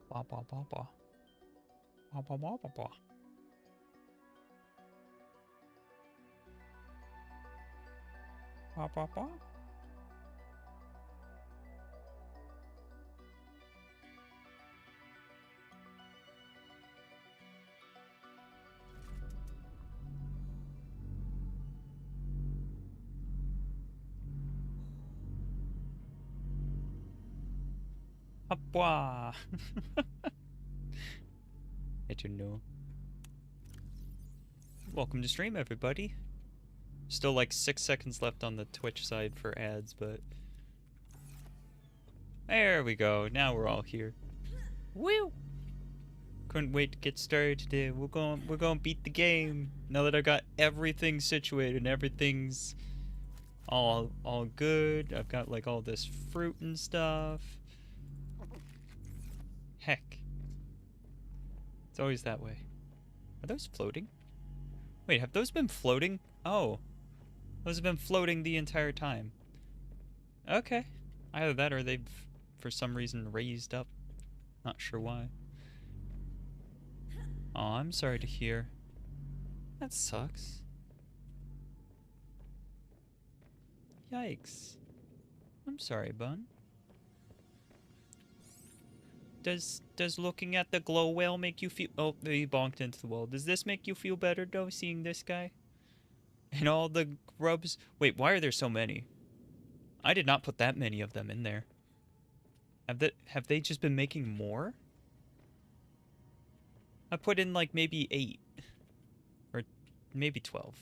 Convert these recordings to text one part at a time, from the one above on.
Ba ba ba ba. Ba ba ba ba ba. Ba ba ba. Hopwa. I don't know. Welcome to stream, everybody. Still like 6 seconds left on the Twitch side for ads, but there we go. Now we're all here. Woo! Couldn't wait to get started today. We're going to beat the game. Now that I got everything situated and everything's all good. I've got like all this fruit and stuff. Heck. It's always that way. Are those floating? Wait, have those been floating? Oh. Those have been floating the entire time. Okay. Either that or they've, for some reason, raised up. Not sure why. Oh, I'm sorry to hear. That sucks. Yikes. I'm sorry, Bun. Does looking at the glow whale make you feel... Oh, he bonked into the wall. Does this make you feel better, though, seeing this guy? And all the grubs... Wait, why are there so many? I did not put that many of them in there. Have they just been making more? I put in, like, maybe 8. Or maybe 12.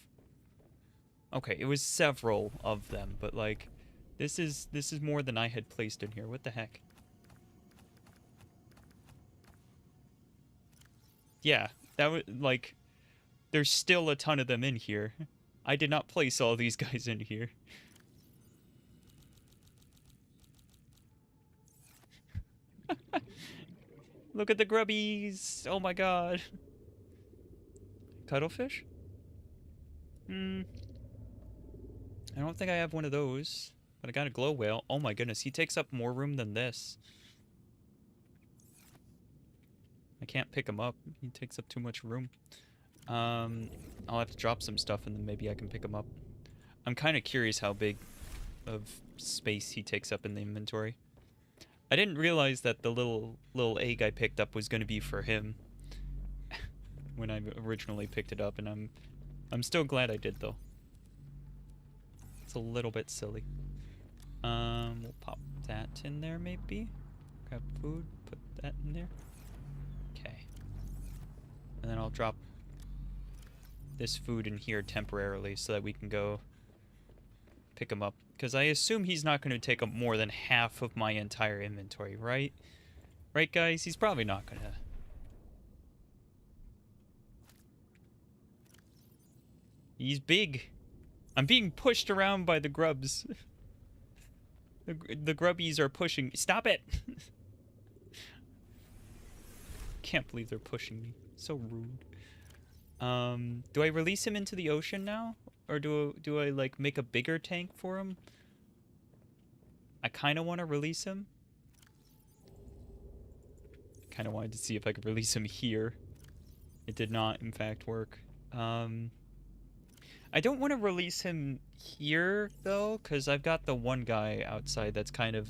Okay, it was several of them, but, like... This is more than I had placed in here. What the heck? Yeah, that was, like... There's still a ton of them in here. I did not place all these guys in here. Look at the grubbies! Oh my god. Cuttlefish? I don't think I have one of those. But I got a glow whale. Oh my goodness, he takes up more room than this. I can't pick him up. He takes up too much room. I'll have to drop some stuff and then maybe I can pick him up. I'm kind of curious how big of space he takes up in the inventory. I didn't realize that the little egg I picked up was going to be for him when I originally picked it up, and I'm still glad I did though. It's a little bit silly. We'll pop that in there maybe. Grab food, put that in there. Okay. And then I'll drop this food in here temporarily so that we can go pick him up. Because I assume he's not going to take up more than half of my entire inventory, right? Right, guys? He's probably not going to. He's big. I'm being pushed around by the grubs. The grubbies are pushing me. Stop it! Can't believe they're pushing me. So rude. Do I release him into the ocean now? Or do I like make a bigger tank for him? I kind of want to release him. Kind of wanted to see if I could release him here. It did not, in fact, work. I don't want to release him here, though, because I've got the one guy outside that's kind of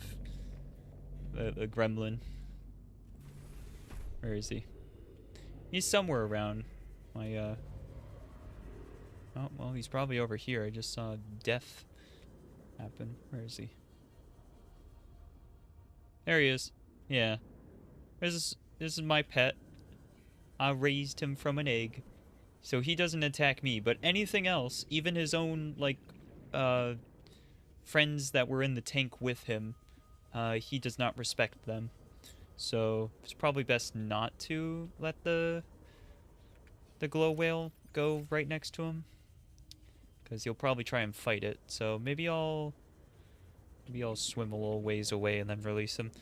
a gremlin. Where is he? He's somewhere around my, Oh, well, he's probably over here. I just saw death happen. Where is he? There he is. Yeah. This is my pet. I raised him from an egg. So he doesn't attack me, but anything else, even his own, like, friends that were in the tank with him, he does not respect them. So it's probably best not to let the glow whale go right next to him, because he'll probably try and fight it. So maybe I'll swim a little ways away and then release him.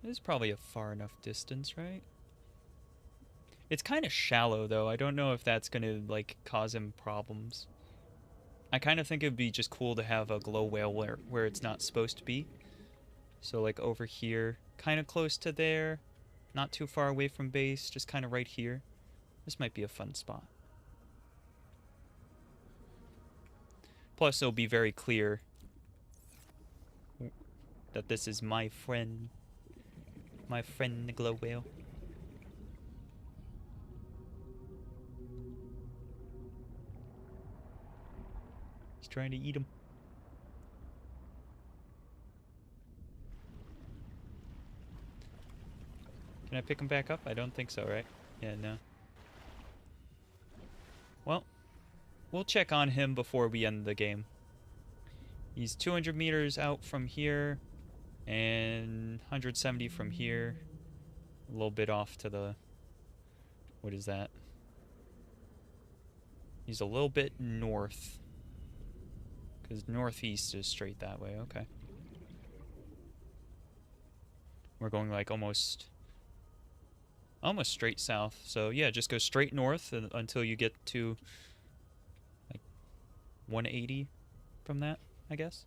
This is probably a far enough distance, right? It's kind of shallow, though. I don't know if that's gonna, like, cause him problems. I kind of think it would be just cool to have a glow whale where it's not supposed to be. So like over here, kind of close to there, not too far away from base, just kind of right here. This might be a fun spot. Plus, it'll be very clear that this is my friend the glow whale. He's trying to eat him. Can I pick him back up? I don't think so, right? Yeah, no. Well, we'll check on him before we end the game. He's 200 meters out from here and 170 from here. A little bit off to the... What is that? He's a little bit north. Because northeast is straight that way. Okay. We're going like almost straight south. So yeah, just go straight north until you get to like 180 from that, I guess.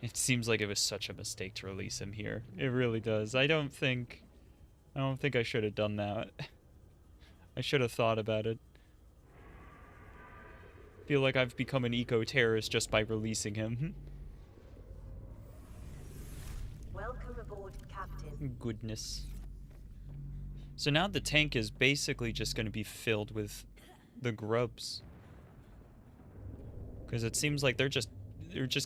It seems like it was such a mistake to release him here. It really does. I don't think I should have done that. I should have thought about it. Feel like I've become an eco-terrorist just by releasing him. Welcome aboard, Captain. Goodness. So now the tank is basically just going to be filled with the grubs. Because it seems like they're just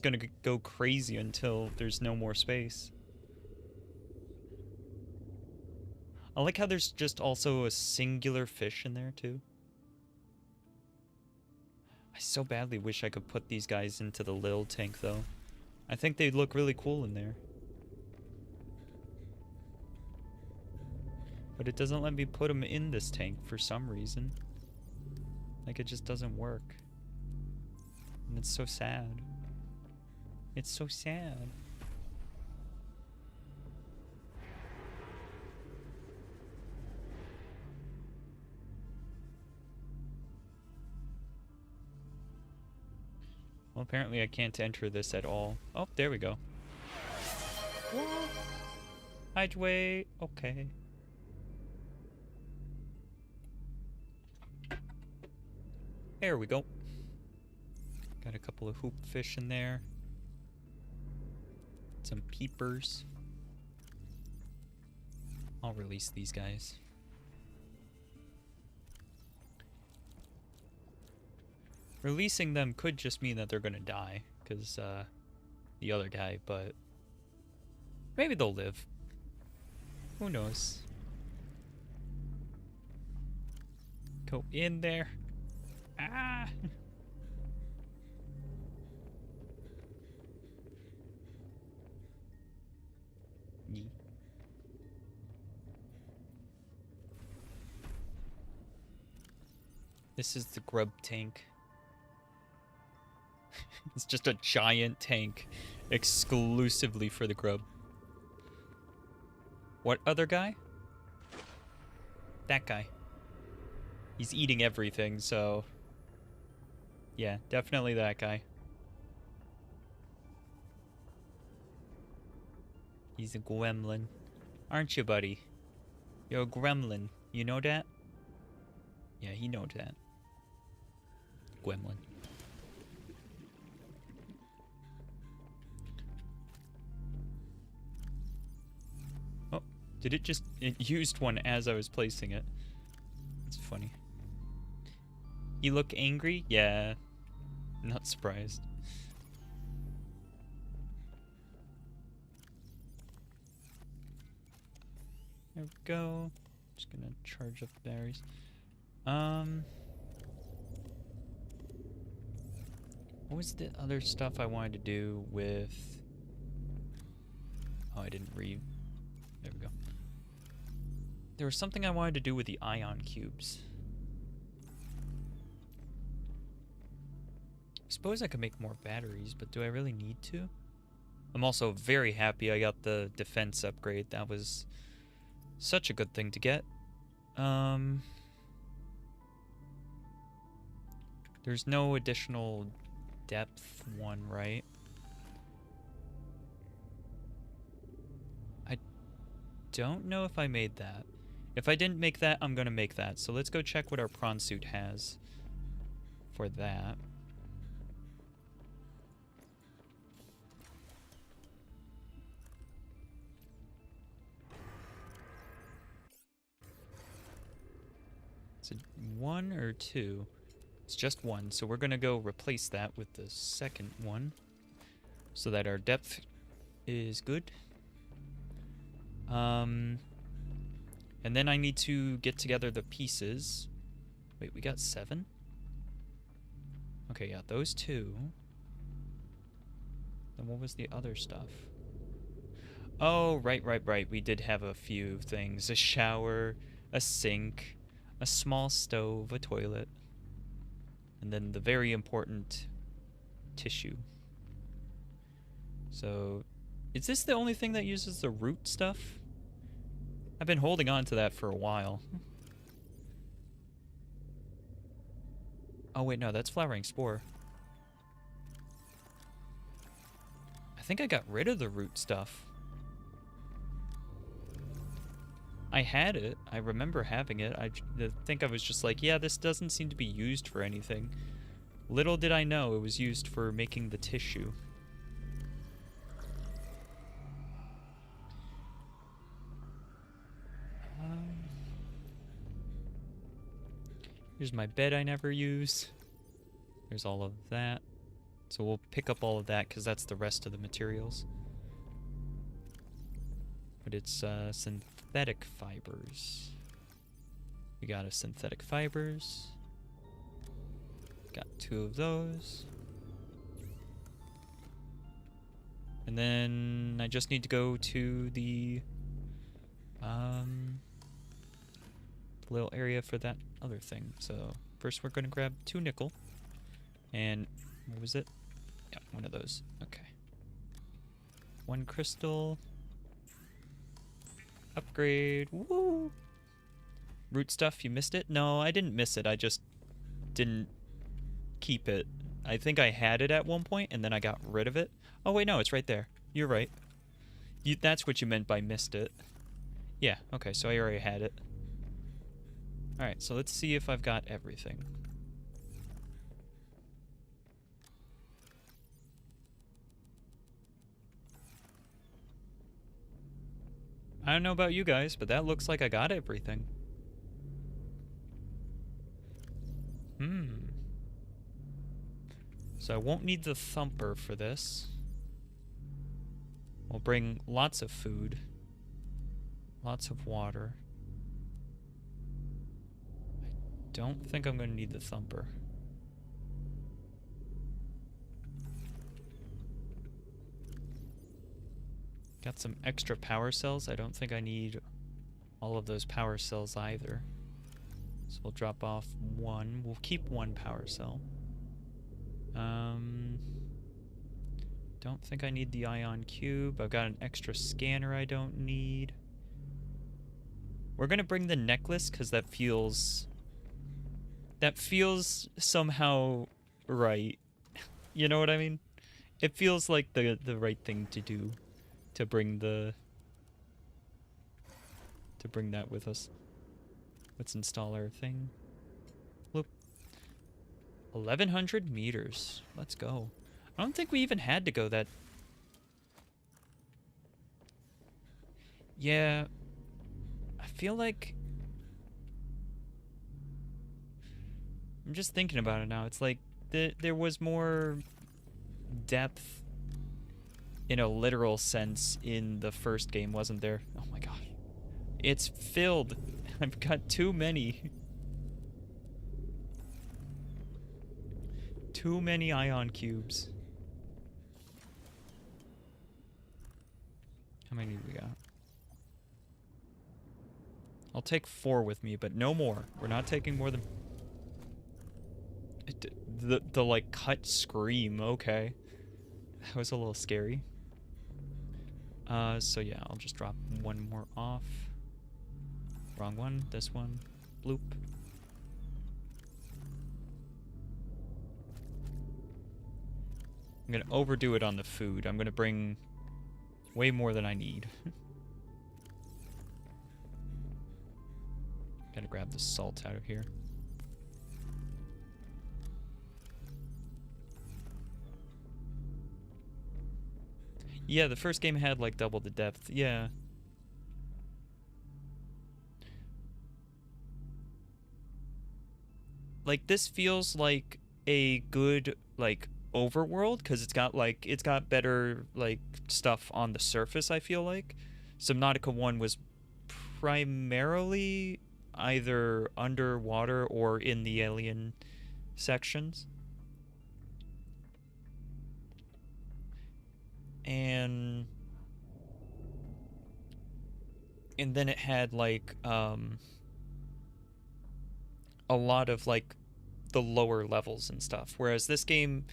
going to go crazy until there's no more space. I like how there's just also a singular fish in there too. I so badly wish I could put these guys into the Lil tank though. I think they'd look really cool in there. But it doesn't let me put them in this tank for some reason. Like it just doesn't work. And it's so sad. It's so sad. Well, apparently I can't enter this at all. Oh, there we go. What? Hideaway. Okay. There we go. Got a couple of hoop fish in there. Some peepers. I'll release these guys. Releasing them could just mean that they're gonna die, because the other guy, but maybe they'll live. Who knows? Go in there. Ah! Yee. This is the grub tank. It's just a giant tank exclusively for the grub. What other guy? That guy. He's eating everything, so... yeah, definitely that guy. He's a gremlin. Aren't you, buddy? You're a gremlin. You know that? Yeah, he knows that. Gremlin. Oh, did it just... it used one as I was placing it. It's funny. You look angry? Yeah. Not surprised. There we go. Just gonna charge up the batteries. What was the other stuff I wanted to do with... oh, I didn't read. There we go. There was something I wanted to do with the ion cubes. I suppose I could make more batteries, but do I really need to? I'm also very happy I got the defense upgrade. That was such a good thing to get. There's no additional depth one, right? I don't know if I made that. If I didn't make that, I'm gonna make that. So let's go check what our prawn suit has for that. Is it 1 or 2? It's just 1, so we're gonna go replace that with the second one so that our depth is good. And then I need to get together the pieces. Wait, we got 7? Okay, yeah, those 2. Then what was the other stuff? Oh, right. We did have a few things. A shower, a sink, a small stove, a toilet, and then the very important tissue. So, is this the only thing that uses the root stuff? I've been holding on to that for a while. Oh wait, no, that's flowering spore. I think I got rid of the root stuff. I had it. I remember having it. I think I was just like, yeah, this doesn't seem to be used for anything. Little did I know it was used for making the tissue. Here's my bed I never use. There's all of that. So we'll pick up all of that because that's the rest of the materials. But it's synthetic fibers. We got a synthetic fibers. Got 2 of those. And then I just need to go to the little area for that other thing. So first we're going to grab 2 nickel. And what was it? Yeah, 1 of those. Okay. 1 crystal. Upgrade. Woo! Root stuff, you missed it? No, I didn't miss it. I just didn't keep it. I think I had it at one point and then I got rid of it. Oh wait, no, it's right there. You're right. That's what you meant by missed it. Yeah, okay, so I already had it. Alright, so let's see if I've got everything. I don't know about you guys, but that looks like I got everything. So I won't need the thumper for this. We'll bring lots of food. Lots of water. I don't think I'm going to need the thumper. Got some extra power cells. I don't think I need all of those power cells either. So we'll drop off 1. We'll keep 1 power cell. Don't think I need the ion cube. I've got an extra scanner I don't need. We're gonna bring the necklace because that feels somehow right. You know what I mean? It feels like the right thing to do, to bring that with us. Let's install our thing. Loop. 1,100 meters. Let's go. I don't think we even had to go that. Yeah. I feel like I'm just thinking about it now. It's like there was more depth in a literal sense in the first game, wasn't there? Oh my gosh. It's filled. I've got too many. Too many ion cubes. How many do we got? I'll take 4 with me, but no more. We're not taking more than... The like, cut scream. Okay. That was a little scary. So yeah, I'll just drop 1 more off. Wrong one. This one. Bloop. I'm gonna overdo it on the food. I'm gonna bring way more than I need. Gotta grab the salt out of here. Yeah, the first game had like double the depth. Yeah. Like this feels like a good like overworld because it's got better like stuff on the surface, I feel like. Subnautica 1 was primarily either underwater or in the alien sections. And then it had like a lot of like the lower levels and stuff. Whereas this game,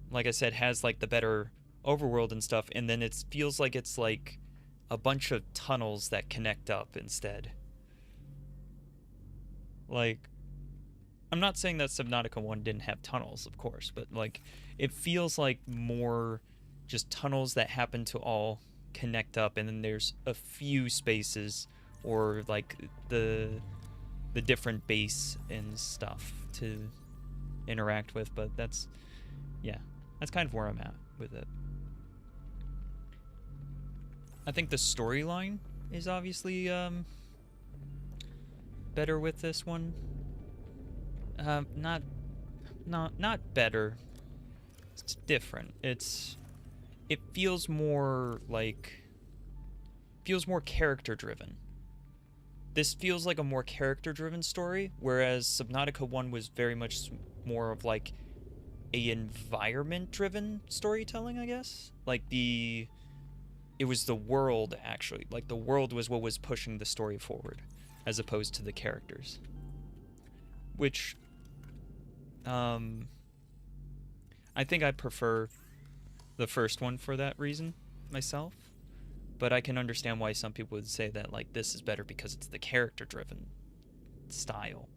like I said, has like the better overworld and stuff, and then it feels like it's like a bunch of tunnels that connect up instead. Like, I'm not saying that Subnautica 1 didn't have tunnels, of course, but like it feels like more just tunnels that happen to all connect up, and then there's a few spaces or like the different base and stuff to interact with, but that's kind of where I'm at with it. I think the storyline is obviously better with this one. Not better. It's different. It feels more character driven. This feels like a more character driven story, whereas Subnautica 1 was very much more of like a environment driven storytelling, I guess. Like it was the world actually. Like the world was what was pushing the story forward as opposed to the characters. Which I think I prefer the first one for that reason myself. But I can understand why some people would say that like this is better because it's the character-driven style,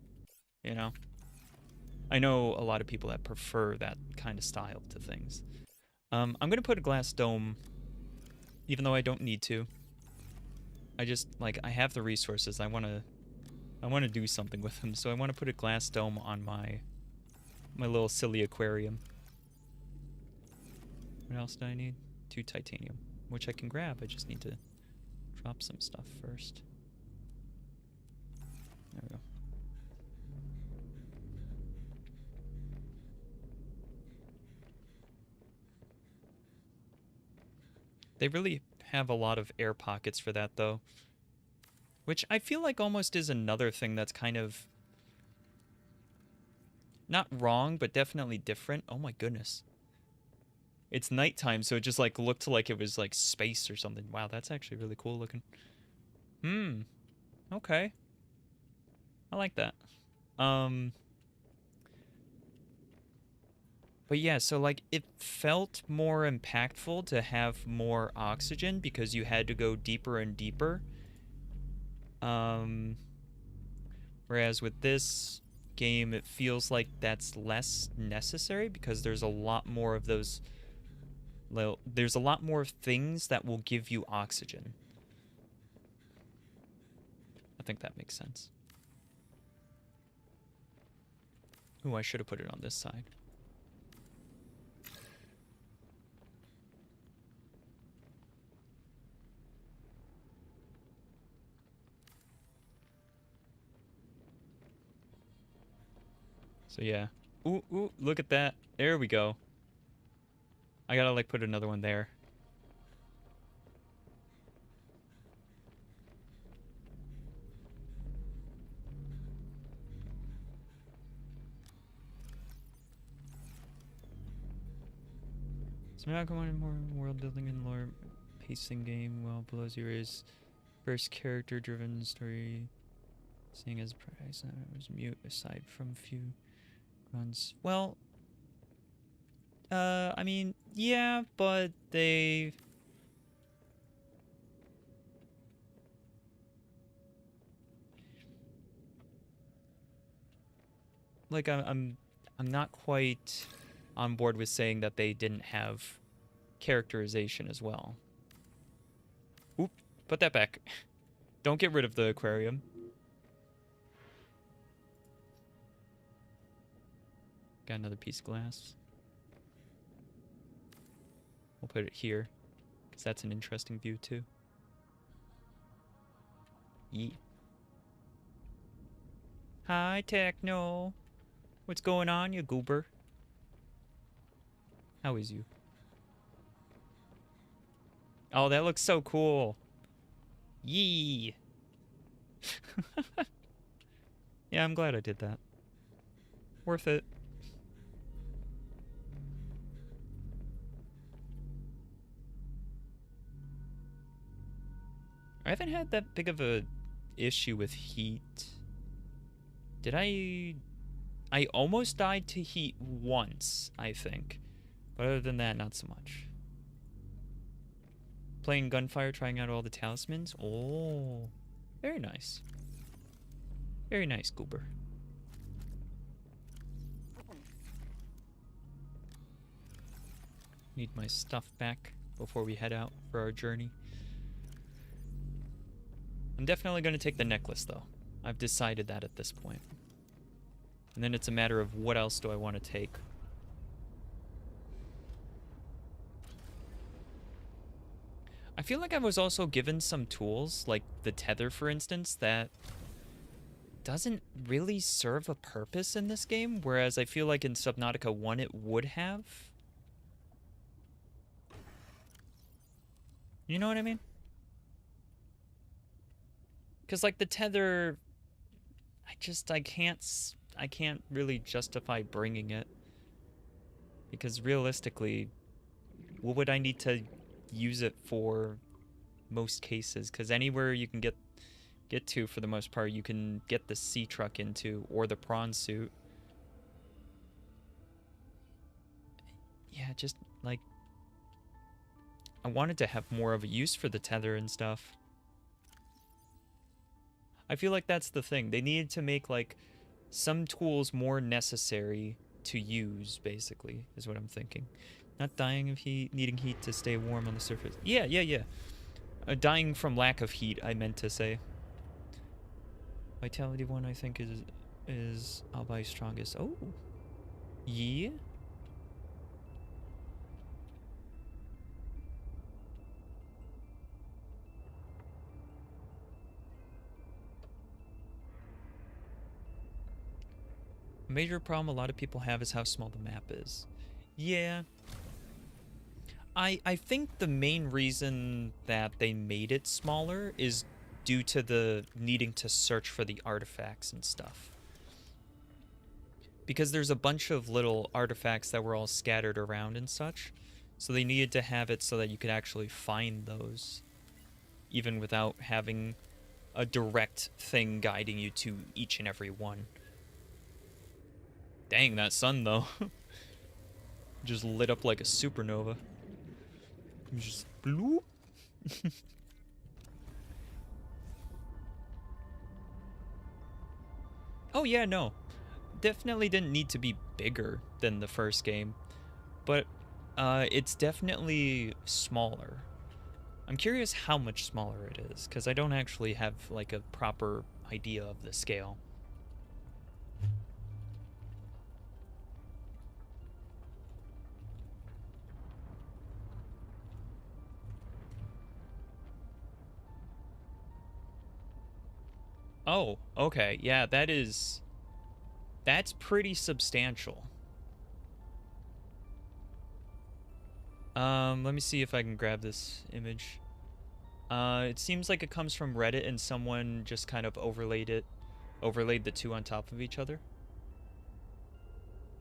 you know? I know a lot of people that prefer that kind of style to things. I'm gonna put a glass dome, even though I don't need to. I just like I have the resources. I wanna do something with them, so I want to put a glass dome on my little silly aquarium. What else do I need? 2 titanium. Which I can grab, I just need to drop some stuff first. There we go. They really have a lot of air pockets for that, though. Which I feel like almost is another thing that's kind of... not wrong, but definitely different. Oh my goodness. It's nighttime, so it just like looked like it was like space or something. Wow, that's actually really cool looking. Okay. I like that. But yeah, so like it felt more impactful to have more oxygen because you had to go deeper and deeper. Whereas with this game, it feels like that's less necessary because there's a lot more of those. There's a lot more things that will give you oxygen. I think that makes sense. Ooh, I should have put it on this side. So yeah. Ooh, look at that. There we go. I gotta like put another one there. So now going more world building and lore pacing game while below zero is first character driven story. Seeing as price was mute aside from few runs. Well, I mean, yeah, but they like I'm not quite on board with saying that they didn't have characterization as well. Oop, put that back. Don't get rid of the aquarium. Got another piece of glass. We'll put it here, because that's an interesting view too. Yee. Hi, Techno. What's going on, you goober? How is you? Oh, that looks so cool. Yee. Yeah, I'm glad I did that. Worth it. I haven't had that big of a issue with heat. Did I almost died to heat once, I think. But other than that, not so much. Playing Gunfire, trying out all the talismans. Oh, very nice. Very nice, Goober. Need my stuff back before we head out for our journey. I'm definitely going to take the necklace, though. I've decided that at this point. And then it's a matter of what else do I want to take. I feel like I was also given some tools, like the tether, for instance, that doesn't really serve a purpose in this game, whereas I feel like in Subnautica 1 it would have. You know what I mean? Because, like, the tether, I can't really justify bringing it. Because realistically, what would I need to use it for most cases? Because anywhere you can get to, for the most part, you can get the sea truck into, or the prawn suit. Yeah, just, like, I wanted to have more of a use for the tether and stuff. I feel like that's the thing. They needed to make, like, some tools more necessary to use, basically, is what I'm thinking. Not dying of heat, needing heat to stay warm on the surface. Yeah. Dying from lack of heat, I meant to say. Vitality 1, I think, is Albi's strongest. Oh. Yeah. A major problem a lot of people have is how small the map is. Yeah. I think the main reason that they made it smaller is due to the needing to search for the artifacts and stuff. Because there's a bunch of little artifacts that were all scattered around and such. So they needed to have it so that you could actually find those, even without having a direct thing guiding you to each and every one. Dang, that sun, though. Just lit up like a supernova. Just bloop. Oh, yeah, no. Definitely didn't need to be bigger than the first game. But it's definitely smaller. I'm curious how much smaller it is, because I don't actually have, like, a proper idea of the scale. Oh, okay. Yeah, that's pretty substantial. Let me see if I can grab this image. It seems like it comes from Reddit and someone just kind of overlaid the two on top of each other.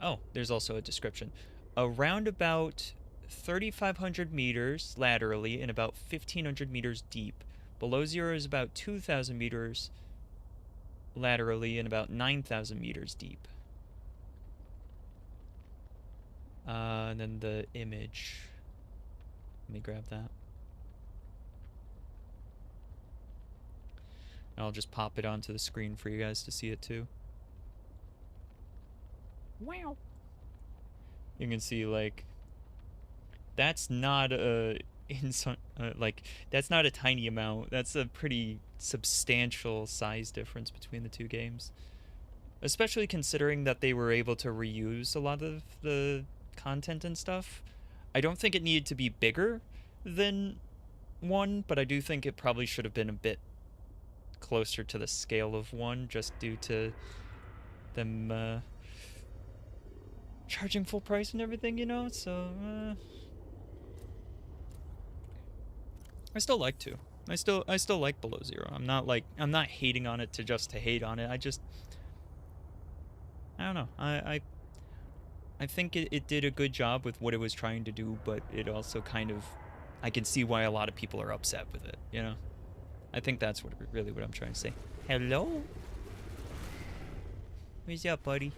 Oh, there's also a description. Around about 3,500 meters laterally and about 1,500 meters deep. Below zero is about 2,000 meters laterally and about 9,000 meters deep. And then the image. Let me grab that. And I'll just pop it onto the screen for you guys to see it too. Wow. You can see like that's not a like that's not a tiny amount. That's a pretty substantial size difference between the two games. Especially considering that they were able to reuse a lot of the content and stuff. I don't think it needed to be bigger than one, but I do think it probably should have been a bit closer to the scale of one, just due to them charging full price and everything, you know. So I still like to. I still like Below Zero. I'm not hating on it to hate on it. I don't know. I think it did a good job with what it was trying to do, but it also kind of, I can see why a lot of people are upset with it, you know? I think that's really what I'm trying to say. Hello? What's up, buddy?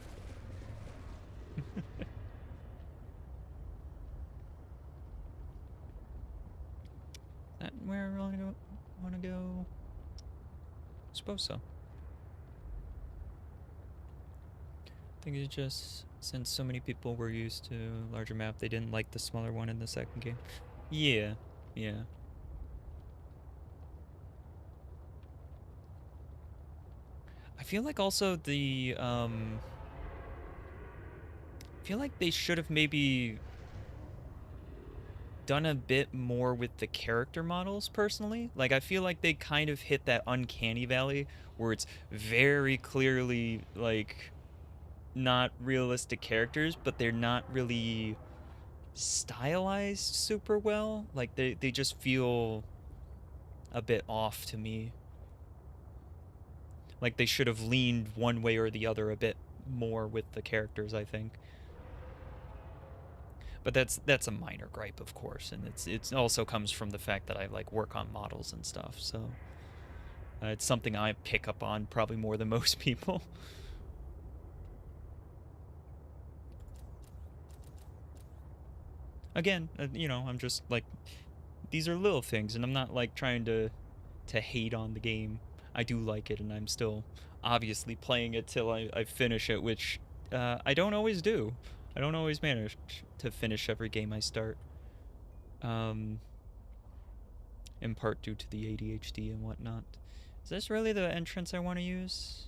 That where I want to go? I suppose so. I think it's just since so many people were used to larger map, they didn't like the smaller one in the second game. Yeah, yeah. I feel like also I feel like they should have maybe done a bit more with the character models personally. Like I feel like they kind of hit that uncanny valley where it's very clearly like not realistic characters, but they're not really stylized super well. Like they just feel a bit off to me. Like they should have leaned one way or the other a bit more with the characters, I think. But that's a minor gripe, of course, and it's also comes from the fact that I like work on models and stuff. So it's something I pick up on probably more than most people. Again, you know, I'm just like these are little things, and I'm not like trying to hate on the game. I do like it, and I'm still obviously playing it till I finish it, which I don't always do. I don't always manage to finish every game I start. Um, in part due to the ADHD and whatnot. Is this really the entrance I want to use?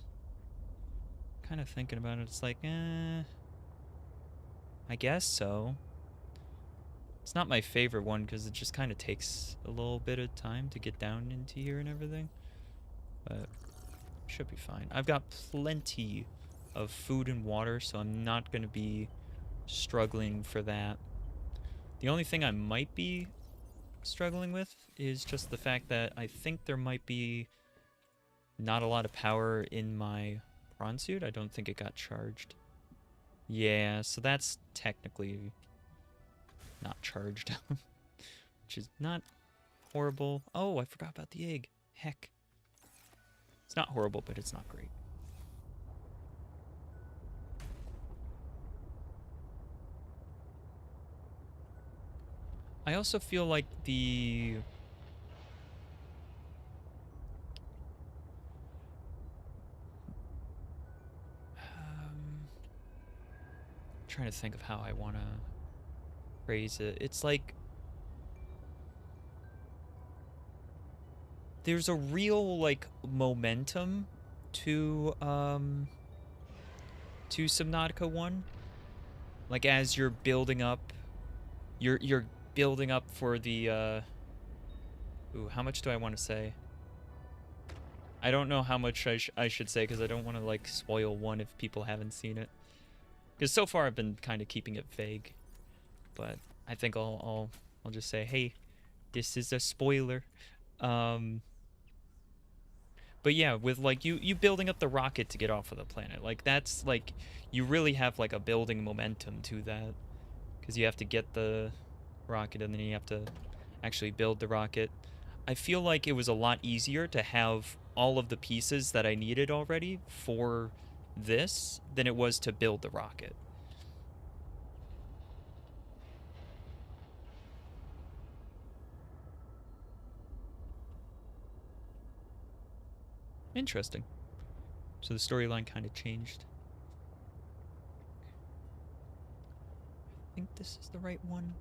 Kind of thinking about it. It's like, I guess so. It's not my favorite one because it just kind of takes a little bit of time to get down into here and everything. But should be fine. I've got plenty of food and water, so I'm not going to be struggling for that. The only thing I might be struggling with is just the fact that I think there might be not a lot of power in my prawn suit. I don't think it got charged. Yeah, so that's technically not charged, which is not horrible. Oh, I forgot about the egg. Heck. It's not horrible, but it's not great. I also feel like trying to think of how I want to phrase it. It's like there's a real like momentum to Subnautica 1. Like as you're building up, you're building up for the ooh, how much do I want to say? I don't know how much I should say because I don't want to like spoil one if people haven't seen it. Because so far I've been kind of keeping it vague, but I think I'll just say, hey, this is a spoiler. But yeah, with like you building up the rocket to get off of the planet, like that's like you really have like a building momentum to that, because you have to get the rocket and then you have to actually build the rocket. I feel like it was a lot easier to have all of the pieces that I needed already for this than it was to build the rocket. Interesting. So the storyline kind of changed. this is the right one.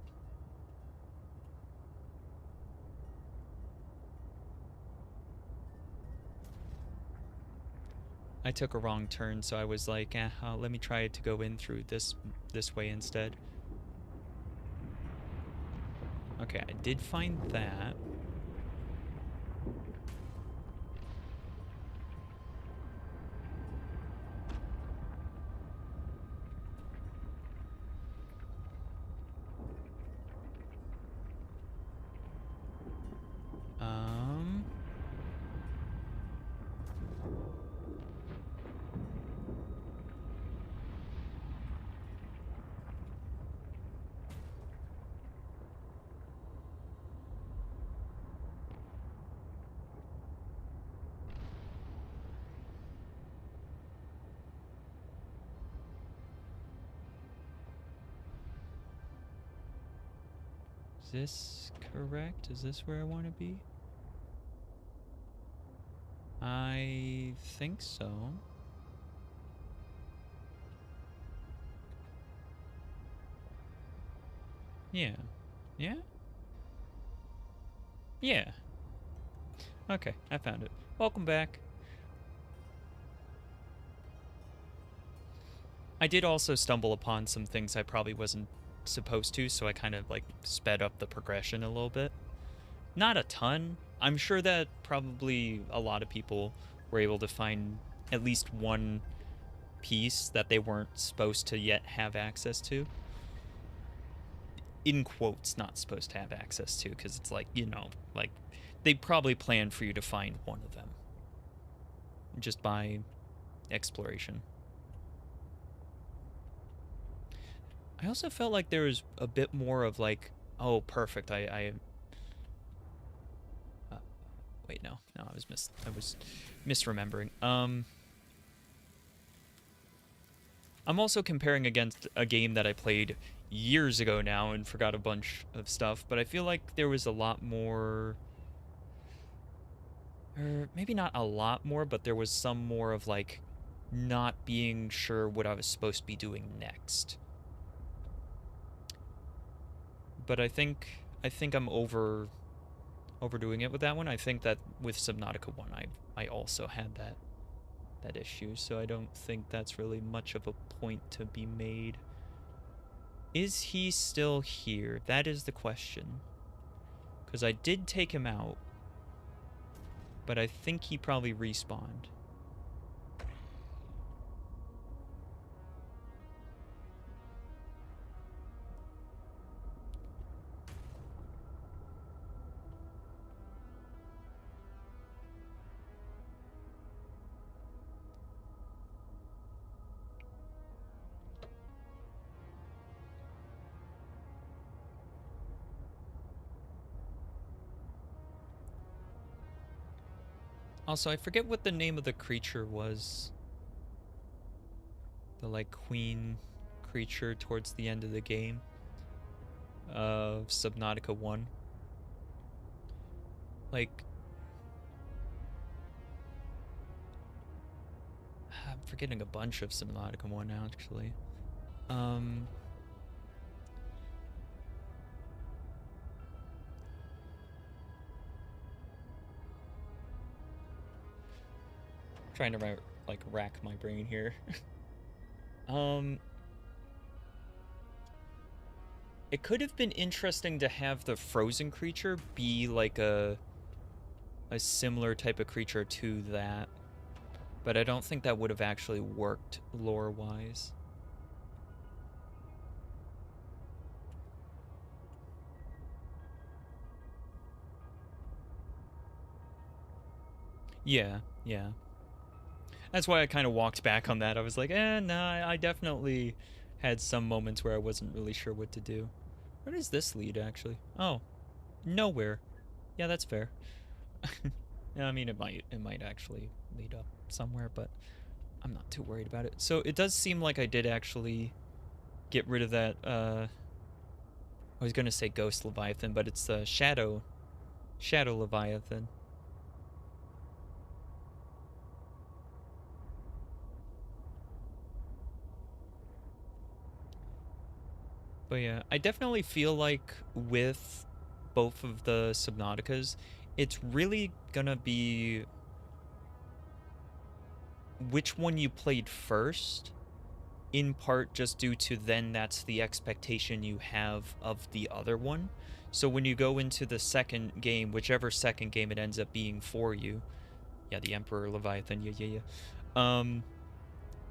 I took a wrong turn, so I was like, let me try to go in through this way instead. Okay, I did find that. Um... Is this correct? Is this where I want to be? I think so. Yeah. Yeah? Yeah. Okay, I found it. Welcome back. I did also stumble upon some things I probably wasn't supposed to, so I kind of like sped up the progression a little bit. Not a ton. I'm sure that probably a lot of people were able to find at least one piece that they weren't supposed to yet have access to. In quotes, not supposed to have access to, because it's like, you know, like they probably planned for you to find one of them just by exploration. I also felt like there was a bit more of like, oh, perfect. Wait, no, I was misremembering. I'm also comparing against a game that I played years ago now and forgot a bunch of stuff, but I feel like there was a lot more, or maybe not a lot more, but there was some more of like not being sure what I was supposed to be doing next. But I think I'm overdoing it with that one. I think that with Subnautica 1 I also had that issue, so I don't think that's really much of a point to be made. Is he still here? That is the question. Because I did take him out, but I think he probably respawned. Also, I forget what the name of the creature was. The, like, queen creature towards the end of the game. Of Subnautica 1. Like... I'm forgetting a bunch of Subnautica 1 now, actually. Trying to, like, rack my brain here. It could have been interesting to have the frozen creature be like a similar type of creature to that, but I don't think that would have actually worked lore-wise. Yeah. That's why I kind of walked back on that. I was like, nah, I definitely had some moments where I wasn't really sure what to do. Where does this lead, actually? Oh, nowhere. Yeah, that's fair. Yeah, I mean, it might actually lead up somewhere, but I'm not too worried about it. So it does seem like I did actually get rid of that, I was gonna say Ghost Leviathan, but it's the Shadow Leviathan. But yeah, I definitely feel like with both of the Subnauticas, it's really gonna be which one you played first, in part just due to then that's the expectation you have of the other one. So when you go into the second game, whichever second game it ends up being for you, yeah, the Emperor Leviathan, yeah.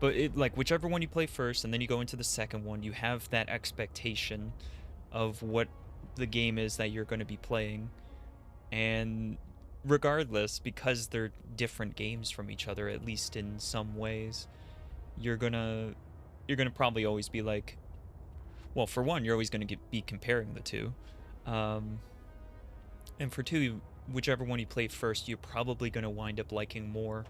But it, like, whichever one you play first, and then you go into the second one, you have that expectation of what the game is that you're going to be playing. And regardless, because they're different games from each other, at least in some ways, you're gonna probably always be like, well, for one, you're always gonna be comparing the two, um, and for two, whichever one you play first, you're probably gonna wind up liking more.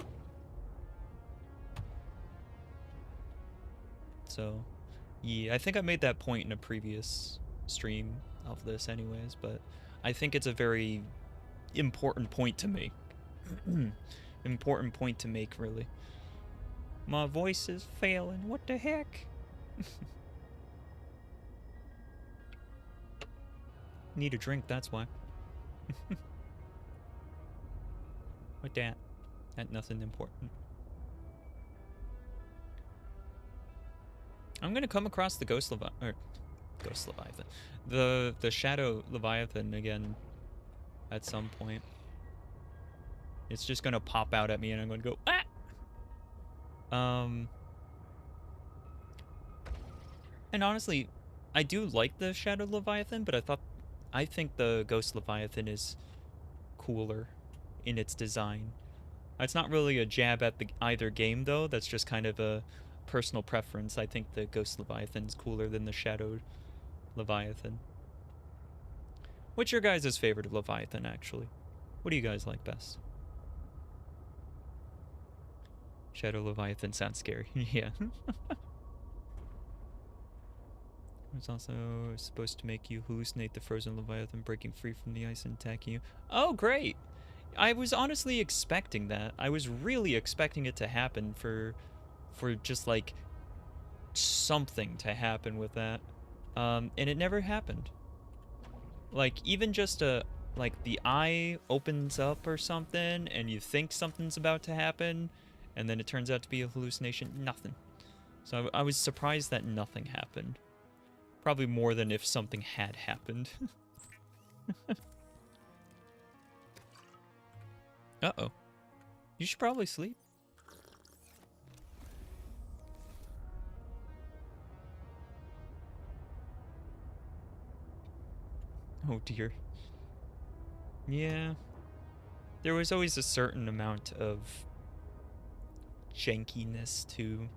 So, yeah, I think I made that point in a previous stream of this, anyways. But I think it's a very important point to make. Important point to make, really. My voice is failing. What the heck? Need a drink, that's why. What that? That nothing important. I'm gonna come across the Ghost Leviathan. The Shadow Leviathan again at some point. It's just gonna pop out at me and I'm gonna go, ah! And honestly, I do like the Shadow Leviathan, but I think the Ghost Leviathan is cooler in its design. It's not really a jab at either game, though. That's just kind of a personal preference. I think the Ghost Leviathan's cooler than the Shadow Leviathan. What's your guys' favorite Leviathan, actually? What do you guys like best? Shadow Leviathan sounds scary. Yeah. It's also supposed to make you hallucinate the frozen Leviathan breaking free from the ice and attacking you. Oh, great! I was honestly expecting that. I was really expecting it to happen for just like something to happen with that. And it never happened. Like, even just like the eye opens up or something and you think something's about to happen and then it turns out to be a hallucination. Nothing. So I was surprised that nothing happened. Probably more than if something had happened. Uh-oh. You should probably sleep. Oh dear. Yeah. There was always a certain amount of jankiness to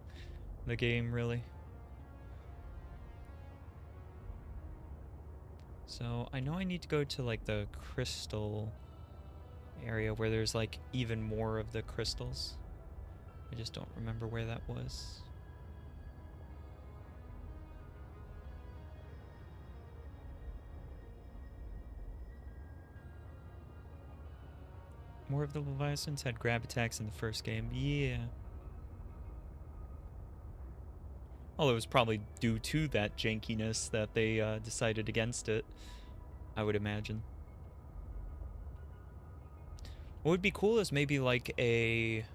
the game, really. So I know I need to go to like the crystal area where there's like even more of the crystals. I just don't remember where that was. More of the Leviathans had grab attacks in the first game. Yeah. Well, it was probably due to that jankiness that they decided against it, I would imagine. What would be cool is maybe like a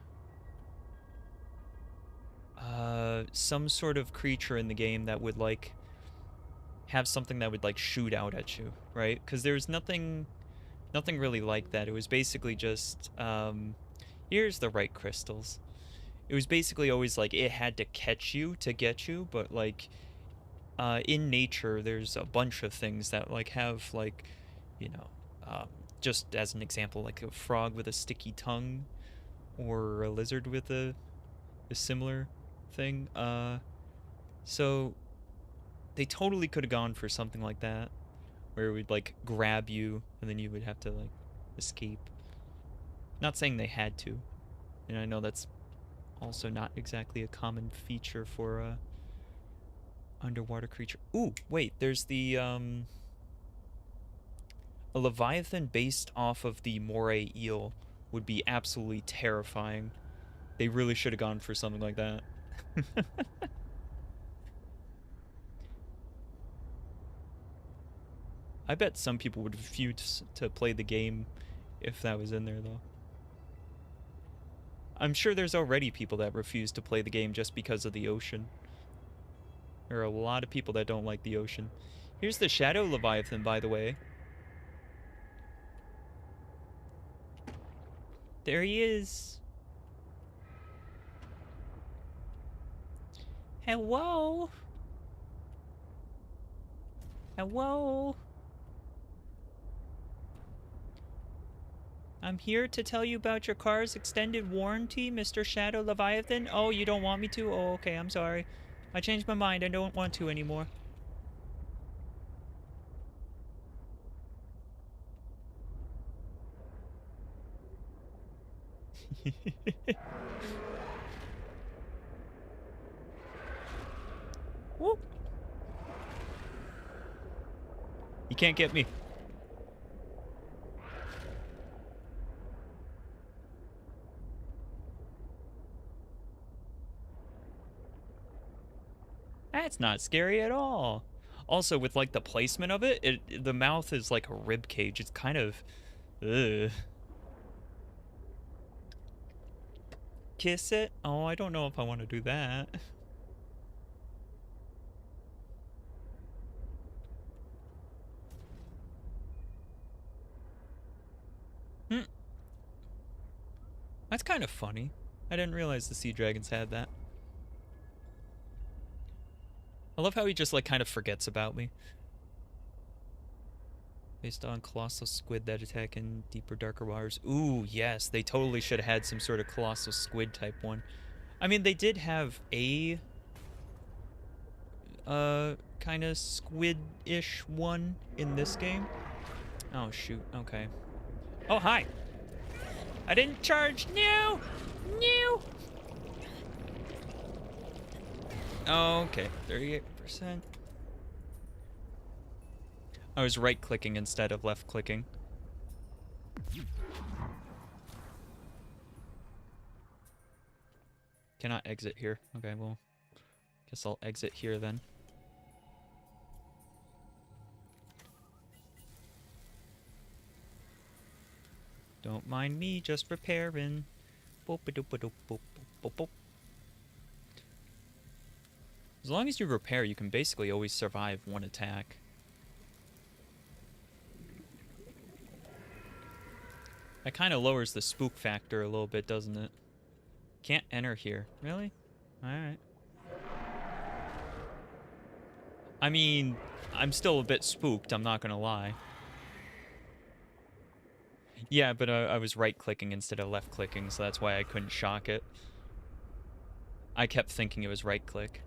some sort of creature in the game that would like have something that would like shoot out at you, right? Because there's nothing really like that. It was basically just here's the right crystals. It was basically always like it had to catch you to get you, but like in nature there's a bunch of things that like have like, you know, just as an example, like a frog with a sticky tongue or a lizard with a similar thing. So they totally could have gone for something like that where it would like grab you and then you would have to like escape. Not saying they had to, and I know that's also not exactly a common feature for a underwater creature. Ooh, wait, there's the a Leviathan based off of the moray eel would be absolutely terrifying. They really should have gone for something like that. I bet some people would refuse to play the game if that was in there, though. I'm sure there's already people that refuse to play the game just because of the ocean. There are a lot of people that don't like the ocean. Here's the Shadow Leviathan, by the way. There he is. Hello? Hello? I'm here to tell you about your car's extended warranty, Mr. Shadow Leviathan. Oh, you don't want me to? Oh, okay, I'm sorry. I changed my mind. I don't want to anymore. Whoop. You can't get me. That's not scary at all. Also, with like the placement of it, the mouth is like a rib cage. It's kind of, ugh. Kiss it? Oh, I don't know if I want to do that. Hmm. That's kind of funny. I didn't realize the sea dragons had that. I love how he just like kind of forgets about me. Based on colossal squid that attack in deeper, darker waters. Ooh, yes, they totally should have had some sort of colossal squid type one. I mean, they did have a kind of squid-ish one in this game. Oh shoot, okay. Oh, hi. I didn't charge. No! No! Okay, 38%. I was right-clicking instead of left-clicking. Cannot exit here. Okay, well, guess I'll exit here then. Don't mind me, just repairing. As long as you repair, you can basically always survive one attack. That kind of lowers the spook factor a little bit, doesn't it? Can't enter here. Really? Alright. I mean, I'm still a bit spooked, I'm not gonna lie. Yeah, but I was right-clicking instead of left-clicking, so that's why I couldn't shock it. I kept thinking it was right-click.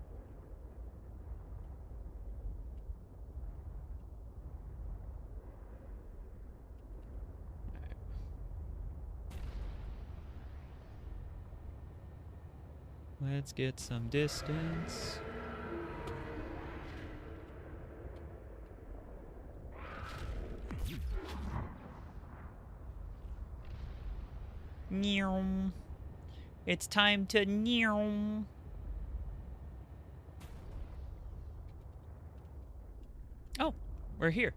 Let's get some distance. Meow. It's time to meow. Oh, we're here.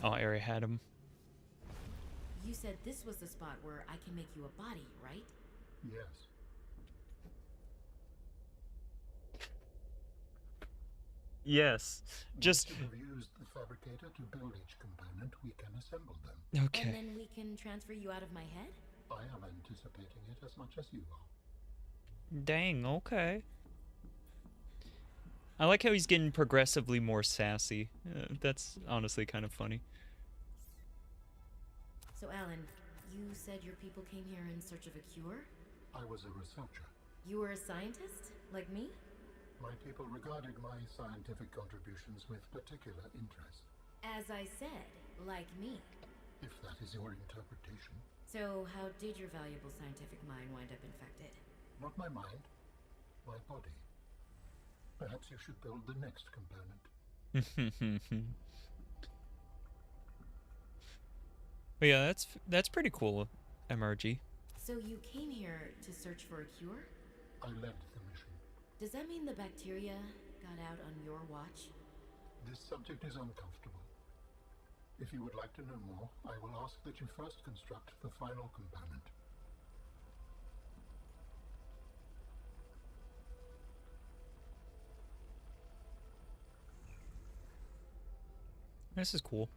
Oh, I already had him. You said this was the spot where I can make you a body, right? Yes. Yes. Just... Once you have used the fabricator to build each component, we can assemble them. Okay. And then we can transfer you out of my head? I am anticipating it as much as you are. Dang, okay. I like how he's getting progressively more sassy. That's honestly kind of funny. So, Alan, you said your people came here in search of a cure? I was a researcher. You were a scientist? Like me? My people regarded my scientific contributions with particular interest. As I said, like me. If that is your interpretation. So, how did your valuable scientific mind wind up infected? Not my mind, my body. Perhaps you should build the next component. But yeah, that's pretty cool, MRG. So you came here to search for a cure? I led the mission. Does that mean the bacteria got out on your watch? This subject is uncomfortable. If you would like to know more, I will ask that you first construct the final component. This is cool.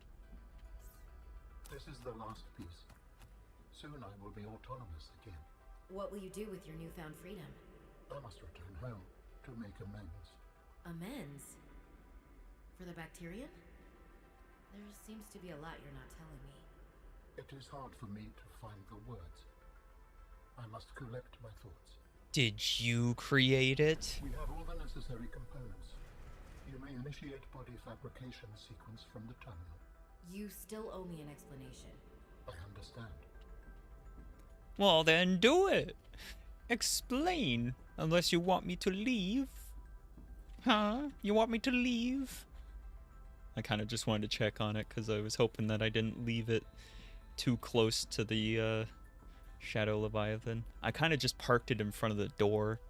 This is the last piece. Soon I will be autonomous again. What will you do with your newfound freedom? I must return home to make amends. Amends? For the bacterium? There seems to be a lot you're not telling me. It is hard for me to find the words. I must collect my thoughts. Did you create it? We have all the necessary components. You may initiate body fabrication sequence from the terminal. You still owe me an explanation. I understand. Well, then do it. Explain. Unless you want me to leave. Huh? You want me to leave? I kind of just wanted to check on it because I was hoping that I didn't leave it too close to the Shadow Leviathan. I kind of just parked it in front of the door.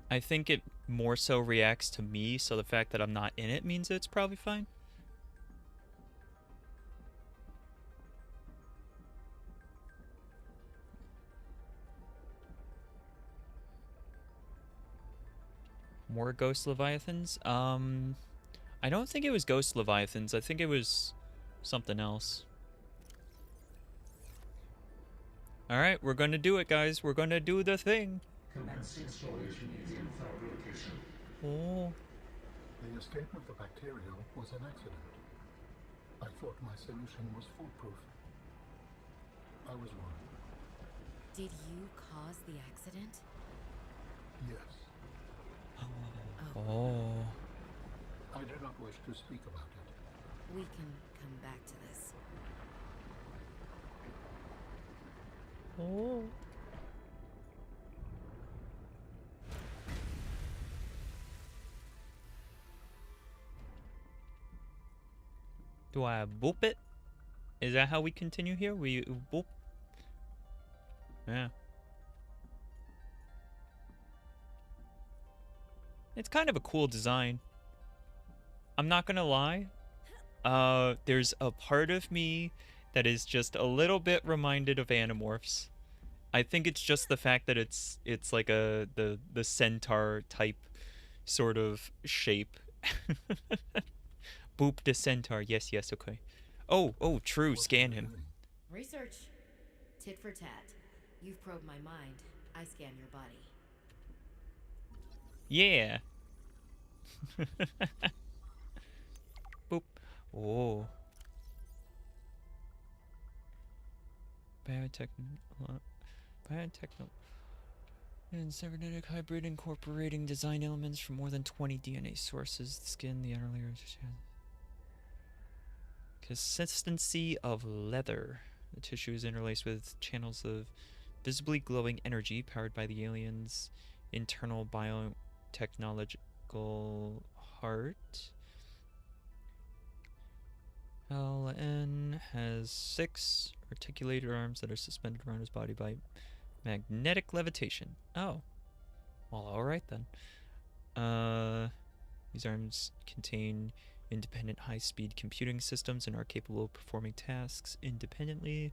I think it more so reacts to me, so the fact that I'm not in it means it's probably fine. More Ghost Leviathans? I don't think it was Ghost Leviathans. I think it was something else. Alright, we're gonna do it, guys. We're gonna do the thing. Commence installation using fabrication. Oh. The escape of the bacteria was an accident. I thought my solution was foolproof. I was wrong. Did you cause the accident? Yes. Oh. I do not wish to speak about it. We can come back to this. Oh. Do I boop it? Is that how we continue here? We boop? Yeah. It's kind of a cool design. I'm not gonna lie. There's a part of me that is just a little bit reminded of Animorphs. I think it's just the fact that it's like the centaur type sort of shape. Boop the centaur. Yes, yes, okay. Oh, true. Scan him. Research. Tit for tat. You've probed my mind. I scan your body. Yeah. Boop. Oh. Biotech and cybernetic hybrid incorporating design elements from more than 20 DNA sources. The skin, the outer layer. Consistency of leather. The tissue is interlaced with channels of visibly glowing energy powered by the alien's internal biotechnological heart. LN has 6 articulated arms that are suspended around his body by magnetic levitation. Oh. Well, alright then. These arms contain independent high-speed computing systems and are capable of performing tasks independently.